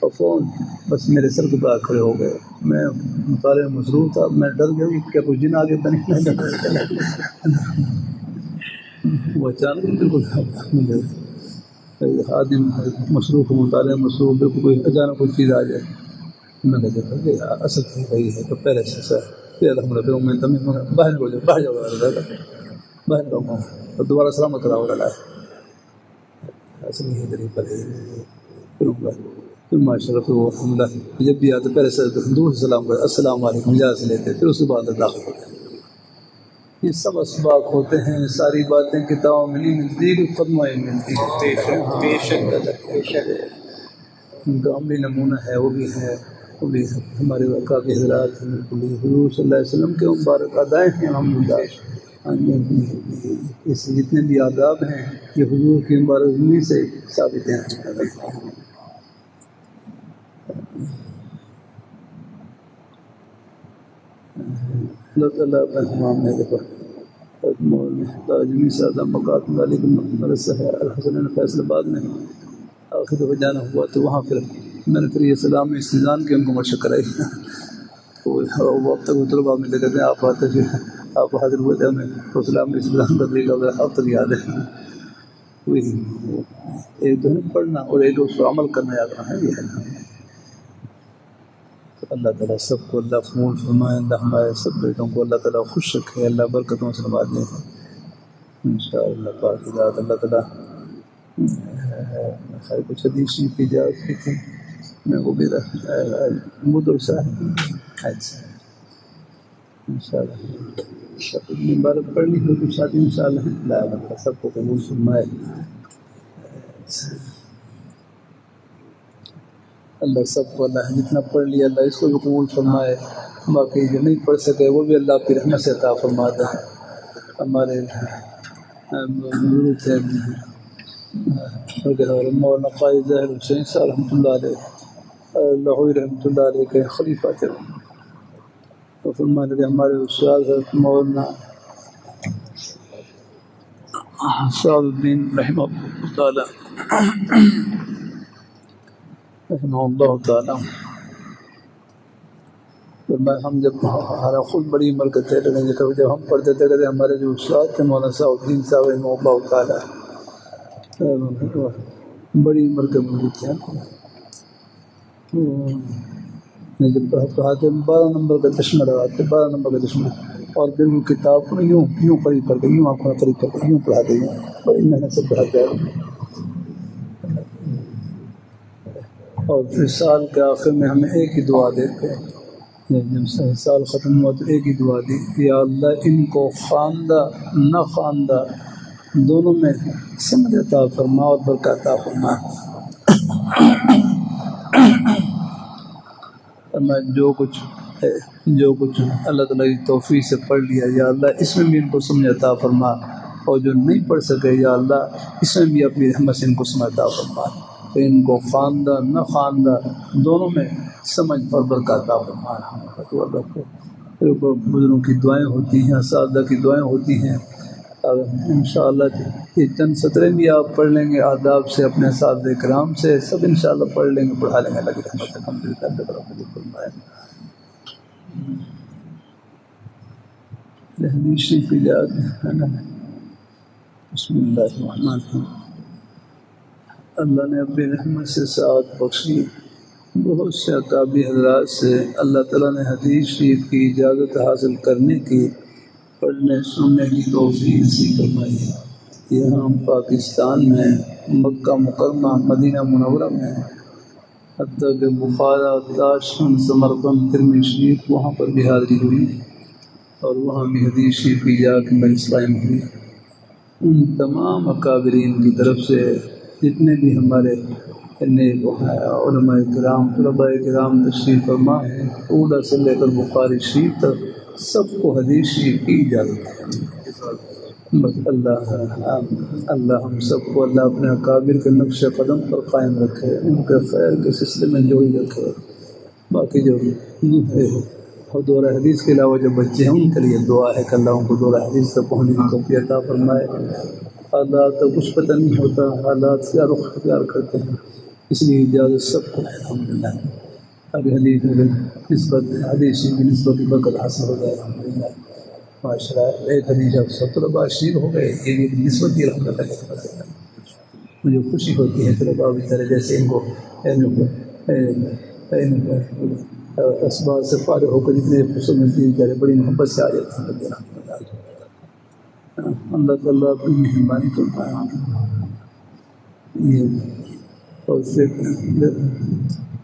اور فون بس میرے سر کے پاس کھڑے ہو گئے. میں مطالعے میں مصروف تھا. میں ڈر گیا کیا کچھ جن آگے بنے. وہ اچانک بالکل آدمی مصروف مطالعہ مصروف بالکل کوئی اچانک کوئی چیز آ جائے. میں نے دیکھا کہ اصل تھی وہی ہے تو پہلے سے سر میں باہر ہو جاؤ باہر جاؤں اور دوبارہ سلامت کرا ہو رہا ہے. اصل یہی طریقہ پھر ماشاء اللہ. پھر وہ حملہ جب بھی آتے پہلے سے دور سے سلام کرے السلام علیکم اجازت سے لیتے. پھر اس کے بعد داخل ہوتے ہیں. یہ سب اسباق ہوتے ہیں. ساری باتیں کتابوں میں نہیں ملتی قدموں میں ملتی ہیں. ان کا عملی نمونہ ہے وہ بھی ہے. وہ بھی ہمارے واقع کے حضرات ہیں. حضور صلی اللہ علیہ وسلم کے مبارک ادائیں ہیں. الحمدللہ اس جتنے بھی آداب ہیں یہ حضور کی مبارک زمین سے ثابت ہیں. اللہ تعالیٰ اہتمام میں دیکھو جمی سادہ مقات علی مدرسہ ہے الحسن فیصل آباد میں. آخر دفعہ جانا ہوا تو وہاں پھر میں نے پھر یہ سلام استئذان کی ان کو مشق کرائی. وہ اب تک وہ طلباء میں لے کہتے ہیں آپ آتے تھے آپ حاضر ہوئے تھے. ہمیں تو سلام استئذان کا طریقہ وغیرہ اب تک یاد ہے. وہی ایک تو پڑھنا اور ایک اس پر عمل کرنا یاد رہنا ہے. یہ ہے اللہ تعالیٰ سب کو اللہ قبول فرمائے. اللہ ہمارے سب بیٹوں کو اللہ تعالیٰ خوش رکھے. اللہ برکتوں سے نوازے انشاءاللہ پاک ذات. اللہ تعالیٰ خیر کچھ حدیث کی اجازت کی تھی میں وہ بھی مدرسہ اچھا انشاءاللہ مبارک پڑھنی ہو تو شادی انشاءاللہ اللہ سب کو قبول فرمائے. اللہ سب کو اللہ جتنا پڑھ لیا اللہ اس کو بھی قبول فرمائے، باقی جو نہیں پڑھ سکے وہ بھی اللہ کی رحمت سے عطا فرماتا ہے۔ ہمارے بزرگ تھے مولانا قائد ظاہر حسین صاحب رحمۃ اللہ علیہ، لاہوری رحمۃ اللہ علیہ کے خلیفہ تھے، وہ فرماتے تھے ہمارے استاد حضرت مولانا شاہد الدین رحمہ اللہ تعالیٰ ہم جب ہمارا خود بڑی عمر کے تھے لیکن جب ہم پڑھتے تھے کہتے ہمارے جو استاد تھے مولانا صاحب الدین صاحب رحمہ اللہ تعالیٰ بڑی عمر کے بزرگ تھے، جب پڑھاتے 12 نمبر کا چشمہ لگاتے 12 نمبر کا چشمہ، اور بالکل کتاب کو یوں قریب کر کے یوں آنکھوں میں قریب کر کے یوں پڑھاتے ہیں، بڑی محنت سے پڑھاتے ہیں۔ اور پھر سال کے آخر میں ہمیں ایک ہی دعا دیتے ہیں، جب سال ختم ہوا تو ایک ہی دعا دی، یا اللہ ان کو خواندہ نہ خواندہ دونوں میں سمجھ عطا فرما اور برکت عطا فرما۔ میں جو کچھ اللہ تعالیٰ کی توفیق سے پڑھ لیا یا اللہ اس میں بھی ان کو سمجھ عطا فرما، اور جو نہیں پڑھ سکے یا اللہ اس میں بھی اپنی رحمت سے ان کو سمجھ عطا فرما، تو ان کو خواندہ نہ خواندہ دونوں میں سمجھ اور برکت عطا فرما۔ بزرگوں کی دعائیں ہوتی ہیں، اساتذہ کی دعائیں ہوتی ہیں، انشاءاللہ یہ چند سطریں بھی آپ پڑھ لیں گے آداب سے اپنے اساتذہ کرام سے، سب انشاءاللہ پڑھ لیں گے، پڑھا لیں گے، اللہ کی رحمت سے الحمدللہ اللہ قبول فرمائے۔ حدیث شریف کی یاد ہے نا، بسم اللہ الرحمن الرحیم۔ اللہ نے اپنی رحمت سے سعادت بخشی، بہت سے اکابر حضرات سے اللہ تعالیٰ نے حدیث شریف کی اجازت حاصل کرنے کی، پڑھنے سننے کی توفیق نصیب فرمائی۔ یہاں پاکستان میں مکہ مکرمہ مدینہ منورہ میں حتیٰ کہ بخارا، تاشقند، سمرقند، ترمذی شریف وہاں پر بھی حاضری ہوئی، اور وہاں بھی حدیث شریف کی جا کے مجلس قائم ہوئی۔ ان تمام اکابرین کی طرف سے جتنے بھی ہمارے علماء کرام، طلباء کرام تشریف فرما ہیں، اولا سے لے کر بخاری شریف تک سب کو حدیث شریف کی اجازت ہے۔ بس اللہ ہم سب کو اللہ اپنے اکابر کے نقش قدم پر قائم رکھے، ان کے خیر کے سلسلے میں جوڑی رکھے۔ باقی جو اور دورہ حدیث کے علاوہ جو بچے ہیں ان کے لیے دعا ہے کہ اللہ ان کو دورہ حدیث تک پہنچنے کی توفیق عطا فرمائے۔ حالات تو کچھ پتہ نہیں ہوتا، حالات کیا رخ اختیار کرتے ہیں، اس لیے اجازت سب کو ہے الحمدللہ۔ ابھی حدیث کی نسبت کی برکت حاصل ہو جائے الحمدللہ، ماشاء اللہ۔ ایک حدیث اب 70 طلباء شیر ہو گئے، یہ نسبت کی الحمدللہ۔ مجھے خوشی ہوتی ہے طلباء بیچارے جیسے ان کو اسباب سے فارغ ہو کر جتنے فرصت ملتی ہے بیچارے بڑی محبت سے آ جاتے ہیں۔ اللہ تعالیٰ اپنی مہربانی کرتا ہے۔ اور پھر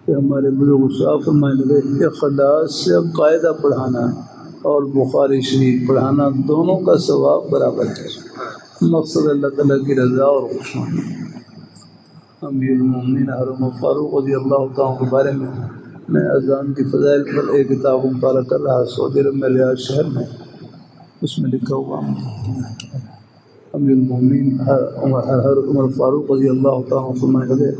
ہمارے بزرگ صاحب فرمانے لگے اخلاص سے اب قاعدہ پڑھانا اور بخاری شریف پڑھانا دونوں کا ثواب برابر ہے، مقصد اللہ تعالیٰ کی رضا اور خوشنودی۔ امیر المومنین حضرت عمر فاروق رضی اللہ تعالیٰ کے بارے میں اذان کی فضائل پر ایک کتاب مطالعہ کر رہا، سعودی عرب میں ریاض شہر میں، اس میں لکھا ہوا امیر المومنین حضرت عمر فاروق رضی اللہ تعالیٰ فرمانے لگے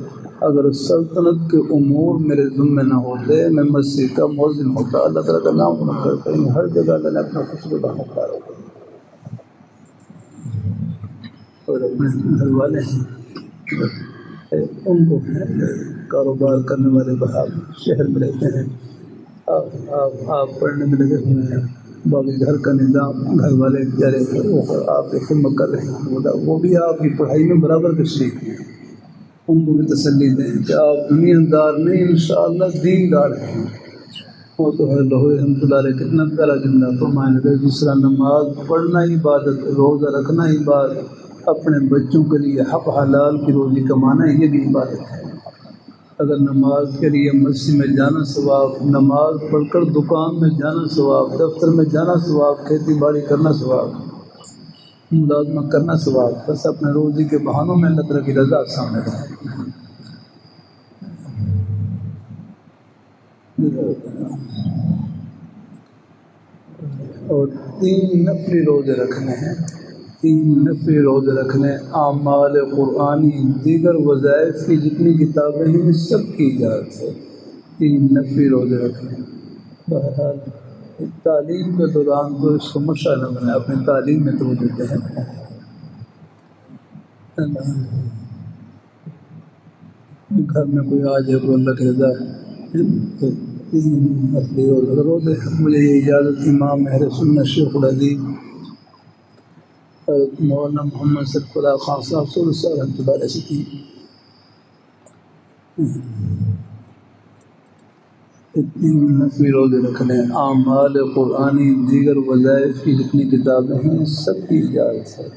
اگر سلطنت کے امور میرے ذمہ نہ ہوتے میں مسجد کا مؤذن ہوتا۔ اللہ تعالیٰ کا نام بلند کرتے ہیں، ہر جگہ اللہ نے اپنا خوشبو مختار ہوتا اور اپنے گھر والے ہیں ان کو کاروبار کرنے والے بہار شہر میں رہتے ہیں، آپ پڑھنے میں لگے ہوئے ہیں، باقی گھر کا نظام گھر والے بیچارے آپ کی خدمت کر رہے ہیں، وہ بھی آپ کی پڑھائی میں برابر کا شریک ہیں، ان کو بھی تسلی دیں کہ آپ دنیا دار نہیں انشاءاللہ دین دار ہیں۔ وہ تو ہے لوہے رحمۃ اللہ علیہ کتنا پیارا جملہ فرمانے لگے، جس طرح نماز پڑھنا عبادت، روزہ رکھنا عبادت، اپنے بچوں کے لیے حق حلال کی روزی کمانا یہ بھی عبادت ہے۔ اگر نماز کے لیے مسجد میں جانا ثواب، نماز پڑھ کر دکان میں جانا ثواب، دفتر میں جانا ثواب، کھیتی باڑی کرنا ثواب، ملازمت کرنا ثواب، بس اپنے روزی کے بہانوں میں اللہ تعالیٰ کی رضا سامنے رہے۔ اور 3 نفلی روزے رکھنے ہیں، 3 نفلی روزے رکھنے، اعمال قرآنی دیگر وظائف کی جتنی کتابیں ہیں سب کی اجازت ہے، 3 نفلی روزے رکھنے۔ بہرحال تعلیم کے دوران تو اس کو مشغلہ بنائے، اپنی تعلیم میں توجہ دیں۔ گھر میں کوئی آ جائے کوئی اللہ کی رضا ہے تو 3 نفلی روزے۔ مجھے یہ اجازت امام اہل سنت شیخ الحدیث اور مولانا محمد صدق اللہ خان صاحب رحمۃ اللہ علیہ سے کی۔ 3 نفلی روزے رکھنے، اعمال قرآنی دیگر وظائف کی جتنی کتابیں ہیں سب کی اجازت ہے۔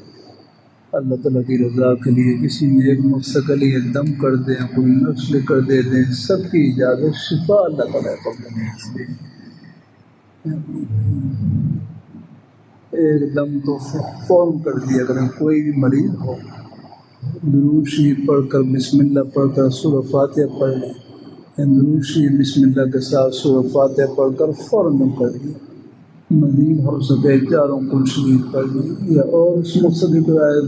اللہ تعالیٰ کی رضا کے لیے کسی نیک مقصد کے لیے دم کر دیں، کوئی نفس لے کر دے دیں، سب کی اجازت، شفا اللہ تعالیٰ کو دینے کے لیے۔ ایک دم تو فوراً کر دیا کریں، کوئی بھی مریض ہو درود شریف پڑھ کر بسم اللہ پڑھ کر سورہ فاتحہ پڑھ لیں، درود شریف بسم اللہ کے ساتھ سورہ فاتحہ پڑھ کر فوراً دم کر دیا۔ مزید ہو سکے 4 کل شریف پڑھ لیں یا اور اس مقصد کی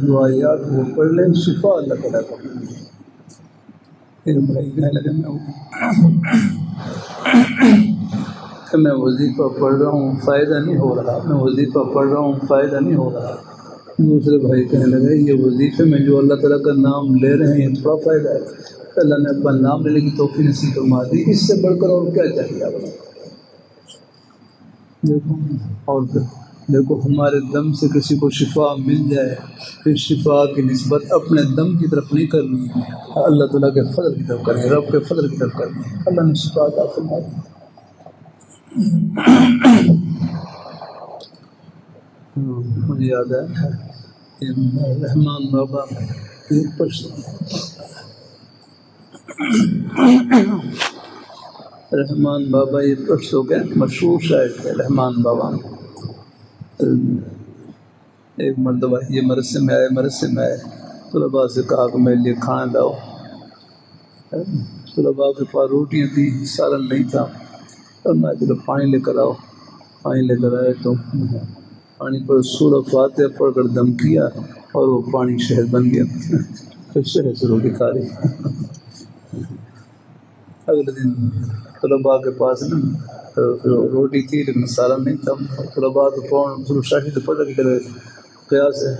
دعائیات وہ پڑھ لیں، شفا اللہ تعالیٰ کو ملے۔ پھر بھائی کہنے لگے کہ میں وظیفہ پڑھ رہا ہوں فائدہ نہیں ہو رہا، میں وظیفہ پڑھ رہا ہوں فائدہ نہیں ہو رہا۔ دوسرے بھائی کہنے لگے یہ وظیفے میں جو اللہ تعالیٰ کا نام لے رہے ہیں یہ تھوڑا فائدہ ہے، اللہ نے اپنا نام لینے کی توفیق نصیب فرما دی، اس سے بڑھ کر اور کیا چاہیے آپ کو؟ اور دیکھو ہمارے دم سے کسی کو شفا مل جائے پھر شفا کی نسبت اپنے دم کی طرف نہیں کرنی، اللہ تعالیٰ کے فضل کی طرف کرنی، رب کے فضل کی طرف کرنی۔ اللہ نے شفا عطا فرما دی۔ مجھے یاد ہے رحمان بابا رحمان بابا یہ پرسوں کے مشہور شاعر تھے رحمان بابا۔ ایک مرتبہ یہ مدرسے میں آئے طلباء سے کہا کہ میرے لیے کھانا لاؤ۔ طلباء کے پاس روٹیاں تھیں، سالن نہیں تھا، اور میں چلو پانی لے کر آؤ۔ پانی لے کر آئے تو پانی پر سورہ فاتحہ پڑھ کر دم کیا اور وہ پانی شہد بن گیا، پھر شہد سے روٹی کھا لی۔ اگلے دن طلباء کے پاس روٹی تھی لیکن سالن نہیں تھا، طلباء تو فوراً شاہی سے پڑھ کے قیاس ہے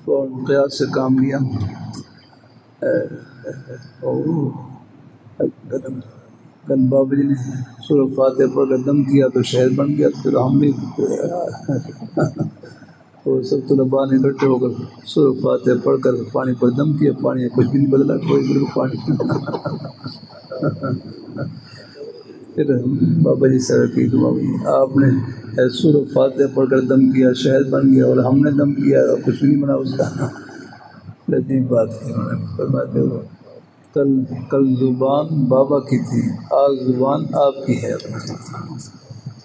فوراً قیاس سے کام لیا۔ کل بابا جی نے سورہ فاتحہ پڑھ کر دم کیا تو شہد بن گیا، پھر ہم بھی تو سب طلباء نے اکٹھے ہو کر سورہ فاتحہ پڑھ کر پانی پر دم کیا، پانی کچھ بھی نہیں بدلا، کوئی بالکل پانی۔ پھر بابا جی سے کی تو بابا جی آپ نے سورہ فاتحہ پڑھ کر دم کیا، شہد بن گیا، اور ہم نے دم کیا اور کچھ بھی نہیں بنا اس کا۔ لطیف بات کی فرماتے ہو کل زبان بابا کی تھی آج زبان آپ کی ہے،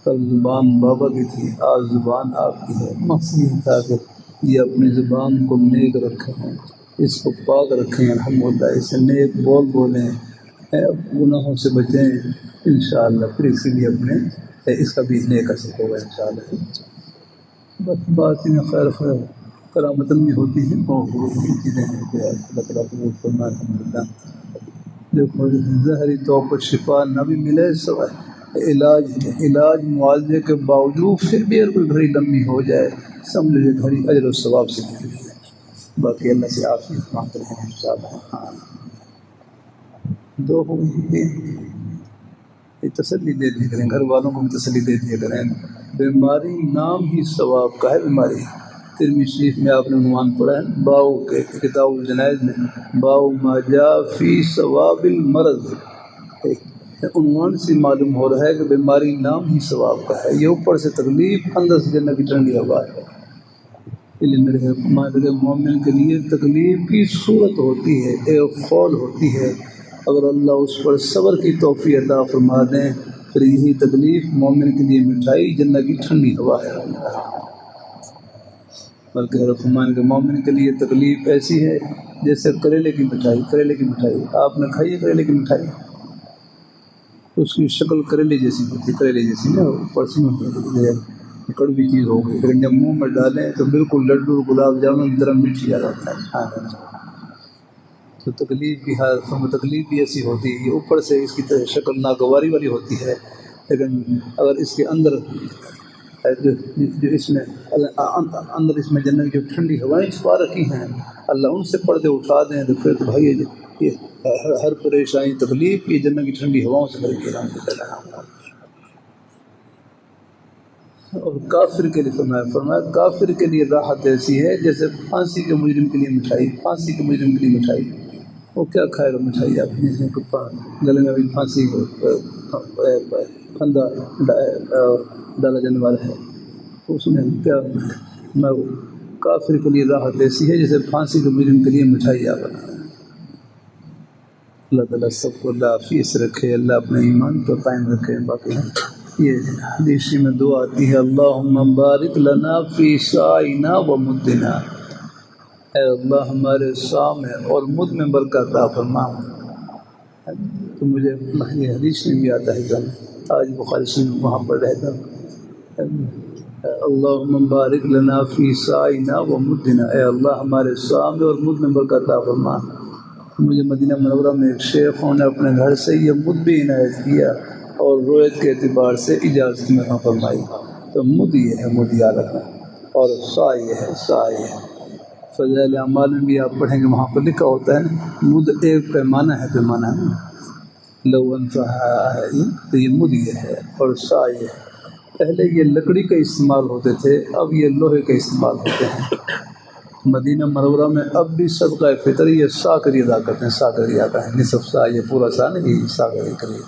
کل زبان بابا کی تھی آج زبان آپ کی ہے۔ مقصد یہ تھا کہ یہ اپنی زبان کو نیک رکھیں، اس کو پاک رکھیں، الحمدللہ اس سے نیک بول بولیں، گناہوں سے بچیں انشاءاللہ، پھر اس کے لیے اپنے اس کا بھی نیک اثر ہوگا انشاءاللہ۔ بس بات میں خیر کرامتن بھی ہوتی ہیں اور چیزیں ہیں کہ اللہ تعالیٰ قبول فرمائے الحمدللہ۔ دیکھو ظاہری طور پر شفا نہ بھی ملے سوائے علاج معالجے کے باوجود پھر بھی اگر کوئی گھڑی لمبی ہو جائے سمجھ لیجیے گھڑی اجر و ثواب سے مل ہے، باقی اللہ سے عافیت مانگتے ہیں انشاءاللہ۔ دو ہو یہ تسلی دے دیا کریں، گھر والوں کو بھی تسلی دے دیا کریں، بیماری نام ہی ثواب کا ہے۔ بیماری ترمذی شریف میں آپ نے عنوان پڑھا ہے، باؤ کے کتاب الجنائز میں باؤ ما جاء فی ثواب المرض، عنوان سے معلوم ہو رہا ہے کہ بیماری نام ہی ثواب کا ہے، یہ اوپر سے تکلیف اندر سے جنت کی ٹھنڈی ہوا ہے۔ اس لیے میرے مومن کے لیے تکلیف کی صورت ہوتی ہے، ایک فول ہوتی ہے، اگر اللہ اس پر صبر کی توفیق عطا فرما دیں پھر یہی تکلیف مومن کے لیے مٹھائی جنت کی ٹھنڈی ہوا ہے۔ بلکہ حضرت فرمان کے مومن کے لیے تکلیف ایسی ہے جیسے کریلے کی مٹھائی آپ نے کھائی ہے کریلے کی مٹھائی؟ اس کی شکل کریلے جیسی ہوتی ہے، کریلے جیسی نا، پرسوں کڑوی چیز ہو گئی، لیکن جب منہ میں ڈالیں تو بالکل لڈو گلاب جامن کی طرح میٹھی آ جاتا ہے۔ تو تکلیف بھی ایسی ہوتی ہے، یہ اوپر سے اس کی شکل ناگواری والی ہوتی ہے، لیکن اگر اس کے اندر جو اس میں اندر اس میں جنت کی ٹھنڈی ہوائیں چھپا رکھی ہیں، اللہ ان سے پردے اٹھا دیں تو پھر تو بھائی یہ ہر پریشانی تکلیف کی جنت کی ٹھنڈی ہواؤں سے بھر کے اور کافر کے لیے فرمایا کافر کے لیے راحت ایسی ہے جیسے پھانسی کے مجرم کے لیے مٹھائی، وہ کیا کھائے گا مٹھائی؟ آپ گلے میں بھی پھانسی پھندا ڈالا جانے والا ہے، اس میں کیا کافر کے لیے راحت ایسی ہے جیسے پھانسی کے مجرم کے لیے مٹھائی آپ بنا۔ اللہ تعالیٰ سب کو اللہ حافظ رکھے، اللہ اپنے ایمان پر قائم رکھے۔ باقی یہ حدیث میں دعا آتی ہے اللہم بارک لنا فی سائنا و مدنا، اے اللہ ہمارے سا میں اور مد میں برکت عطا فرما۔ تو مجھے یہ حدیث میں بھی آتا ہے کہ آج بخاری شریف وہاں پر رہتا اللہم بارک لنا فی سائنا و مدنا، اے اللہ ہمارے سا میں اور مد میں برکت عطا فرما۔ مجھے مدینہ منورہ میں ایک شیخوں نے اپنے گھر سے یہ مد بھی عنایت کیا اور رویت کے اعتبار سے اجازت میں فرمائی، تو مد یہ ہے، مد یاد رکھنا، اور سا یہ ہے فضائل اعمال میں بھی آپ پڑھیں گے وہاں پر لکھا ہوتا ہے مد ایک پیمانہ ہے لو انفہا ہے، تو یہ مد یہ ہے اور سا یہ ہے۔ پہلے یہ لکڑی کا استعمال ہوتے تھے، اب یہ لوہے کا استعمال ہوتے ہیں۔ مدینہ منورہ میں اب بھی صدقہ فطر یہ سا کری ادا کرتے ہیں، سا کری آتا ہے، نصف سا، یہ پورا سا نہیں، سا کری۔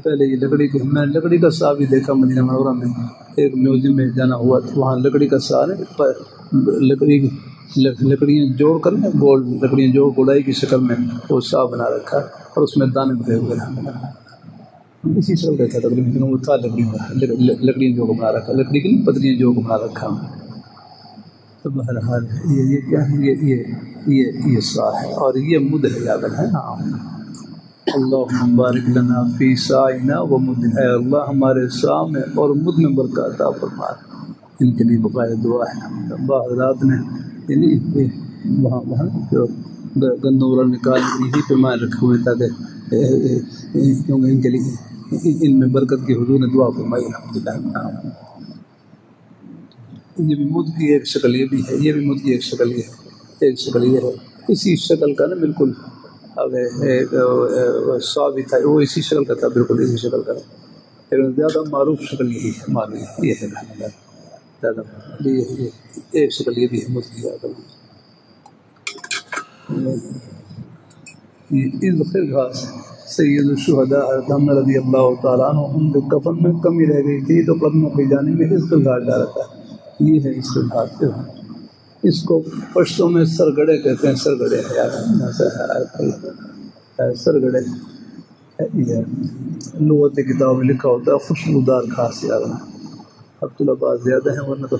پہلے یہ میں نے لکڑی کا سا بھی دیکھا مدینہ منورہ میں، ایک میوزیم میں جانا ہوا تو وہاں لکڑی کا سا لکڑیاں جوڑ کر گول لکڑیاں جوڑ گوڑائی کی شکل میں وہ سا بنا رکھا اور اس میں دانے بھرے ہوئے اسی شکل کا تھا تقریباً، وہ تھا لکڑیاں جو بنا رکھا، لکڑی کی پتلیاں جو بنا رکھا۔ تو بہرحال یہ کیا ہے، یہ سا ہے اور یہ مد ہے، یاد ہے نا۔ اللہم بارک لنا فی سائنا و مدنا، اے اللہ ہمارے سا میں اور مد میں برکت عطا فرما۔ ان کے لیے بقایا دعا ہے۔ حضرات نے یعنی وہاں جو گندم وغیرہ نکال یہی پیمائے رکھے ہوئے تاکہ کیونکہ ان کے لیے ان میں برکت کی حضور نے دعا فرمائی الحمدللہ۔ یہ بھی مد کی ایک شکل یہ بھی ہے، یہ بھی مد کی ایک شکل یہ ہے، اسی شکل کا نا بالکل سا بھی تھا، وہ اسی شکل کا تھا، بالکل اسی شکل کا، لیکن زیادہ معروف شکل یہی ہے، معروف یہ ہے زیادہ یہ ایک شکل یہ بھی ہے مد کی۔ سید الشہداء حضرت رضی اللہ تعالیٰ عنہ، ان کے کفن میں کمی رہ گئی تھی تو قدموں کی جانب میں اس گھاٹ ڈالا تھا، یہ ہے اس گھاٹ، اس کو پشتوں میں سرگڑے کہتے ہیں، سرگڑے سرگڑے یہ لغت کتاب میں لکھا ہوتا ہے خوشبودار گھاس، یاد ہے۔ اب تو لباس زیادہ ہیں ورنہ تو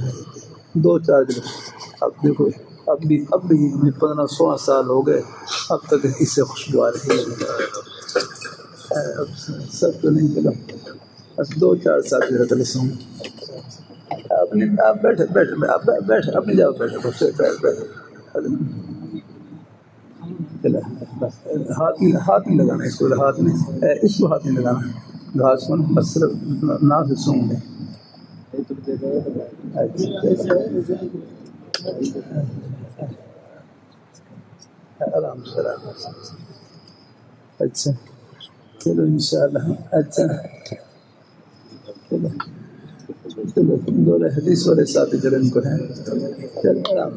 2-4 دن، اب دیکھو اب بھی 15-16 سال ہو گئے اب تک اس سے خوشبو آ رہی ہے، اب سب تو نہیں چلا، بس 2-4 سال کی رکھ لیتا ہوں۔ آپ بیٹھے اپنی جگہ بیٹھے چلا، بس ہاتھ نہیں لگانا، اس کو ہاتھ نہیں لگانا، گھاس کو بس صرف ناک سے سونگ دیں۔ آرام سے اچھا چلو انشاءاللہ، اچھا چلو دولہ حدیث والے ساتھی چلو ان کو ہیں، چلو آرام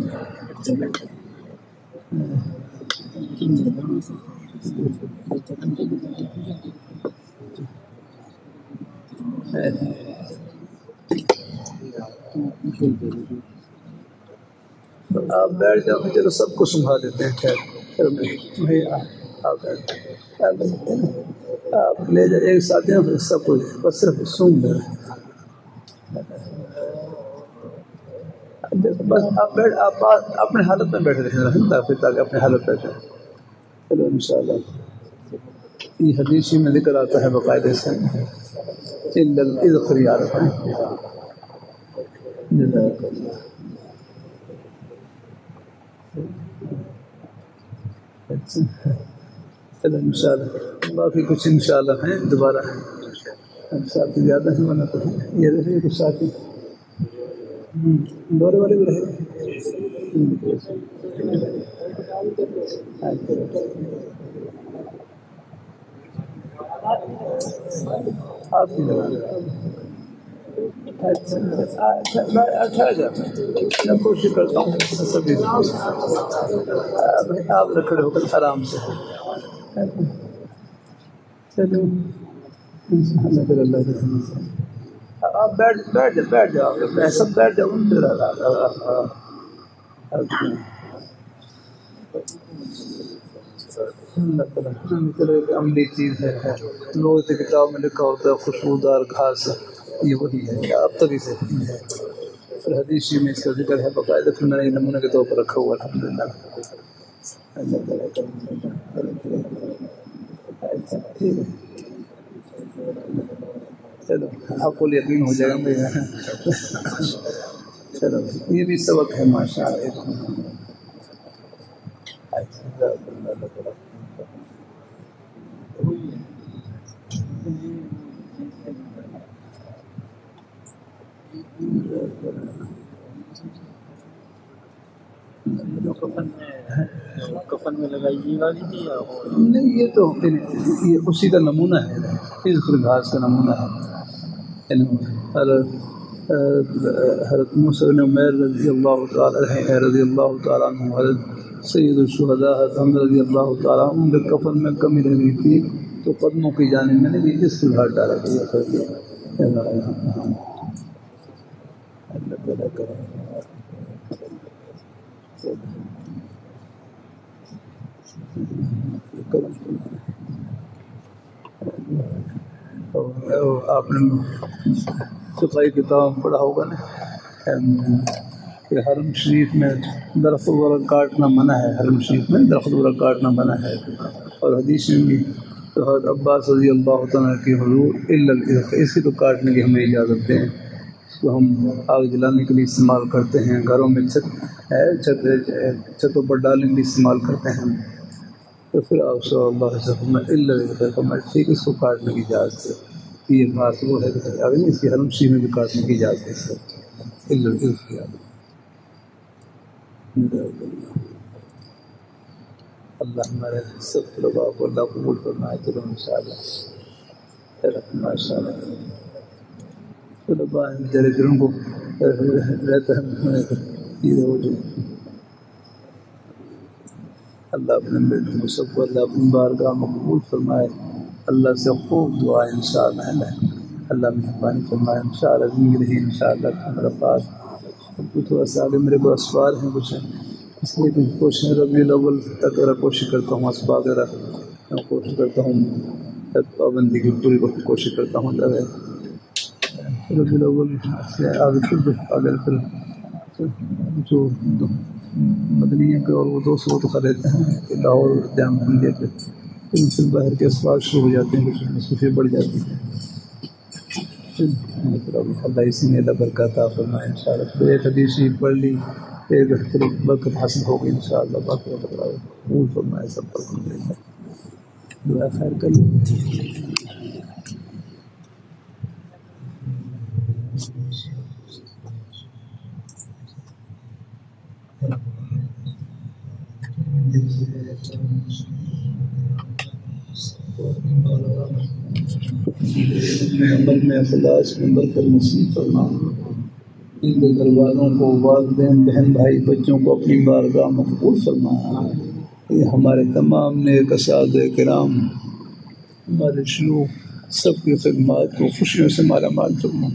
آپ بیٹھ جاؤ، چلو سب کو سنبھال دیتے ہیں، خیر آپ لے جائیں ایک ساتھ ہیں سب کو بس صرف سن دیں۔ بس آپ بیٹھ آپ اپنے حالت میں بیٹھے رہیں تاکہ اپنے حالت بیٹھے. چلو انشاءاللہ یہ حدیث میں ذکر آتا ہے باقاعدے سے چلو انشاءاللہ باقی کچھ انشاءاللہ ہیں دوبارہ ساتھی زیادہ ہیں ورنہ تو یہ رہے کچھ ساتھی دورے والے بھی رہے. آپ کی میں کوشش کرتا ہوں سبھی آپ رکھڑے ہو کر آرام سے. چلو آپ بیٹھ جاؤ سب بیٹھ جاؤ. عملی چیز ہے لوگ سے کتاب میں لکھا ہوتا ہے خوشبودار گھاس یہ وہی ہے اب تک اسے پھر حدیث میں اس کا ذکر ہے باقاعدہ پھر میں نے نمونے کے طور پر رکھا ہوا الحمدللہ. ٹھیک ہے چلو آپ کو یقین ہو جائے گا. چلو یہ بھی سبق ہے ماشاء اللہ. کفن میں لگائی والی تھی نہیں یہ تو یہ اسی کا نمونہ ہے اس گھاس کا نمونہ ہے. حضرت موسیٰ بن عمیر رضی اللہ تعالیٰ عنہ حضرت سید الشہداء حضرت رضی اللہ تعالیٰ عنہ کے کفن میں کمی رہ گئی تھی تو قدموں کی جانب میں نے بھی اس کو گھاٹ ڈالا گیا. آپ نے فقہی کتاب پڑھا ہوگا نا کہ حرم شریف میں درخت وغیرہ کاٹنا منع ہے. حرم شریف میں درخت وغیرہ کاٹنا منع ہے اور حدیث میں بھی تو حضرت عباس رضی اللہ تعالیٰ کی حضور اس کی تو کاٹنے کی ہمیں اجازت دیں. اس کو ہم آگ جلانے کے لیے استعمال کرتے ہیں گھروں میں چھتوں پر ڈالنے کے لیے استعمال کرتے ہیں. تو پھر آپ صلی اللہ علیہ وسلم ٹھیک اس کو کاٹنے کی اجازت ہے. یہ بات وہ ہے کہ اس کی حرم شریف میں بھی کاٹنے کی اجازت ہے سر. اللہ ہمارے سب طلباء کو اللہ قبول فرمائے. چلو انشاءاللہ ماشاء اللہ طلباء بیچارے پھر ان کو رہتا ہے اللہ اپنے بیٹوں کو سب کو اللہ اپنی بارگاہ میں قبول فرمائے. اللہ سے خوب دعا انشاءاللہ اللہ مہربانی فرمائے. انشاءاللہ زندگی رہی انشاءاللہ ہمارا پاس تھوڑا سا آگے میرے کو اسوار ہیں کچھ اس لیے کچھ کوشش ربیع الاول تک میرا کوشش کرتا ہوں اسباق وغیرہ کوشش کرتا ہوں پابندی کی پوری کوشش کرتا ہوں. ربیع الاول سے اگر پھر جو مدنی کے اور وہ دوست وہ تو خریدتے ہیں کہ لاہور جام انڈیا کے پھر باہر کے اسباق شروع ہو جاتے ہیں کچھ مصروفیت بڑھ جاتی ہیں. اللہ اسی میں اللہ برکات عطا فرمائے انشاءاللہ. پھر ایک حدیث پڑھ لی ایک برکت حاصل ہوگی انشاءاللہ. باقی قبول فرمائے سب پر دعا خیر کر لیں. عمل میں اخلاص میں برکت نصیب فرما. ان کے گھر والوں کو والدین بہن بھائی بچوں کو اپنی بارگاہ میں قبول فرما. یہ ہمارے تمام نیک اساتذہ کرام ہمارے شیوخ سب کی خدمات کو خوشیوں سے مالا مال فرما.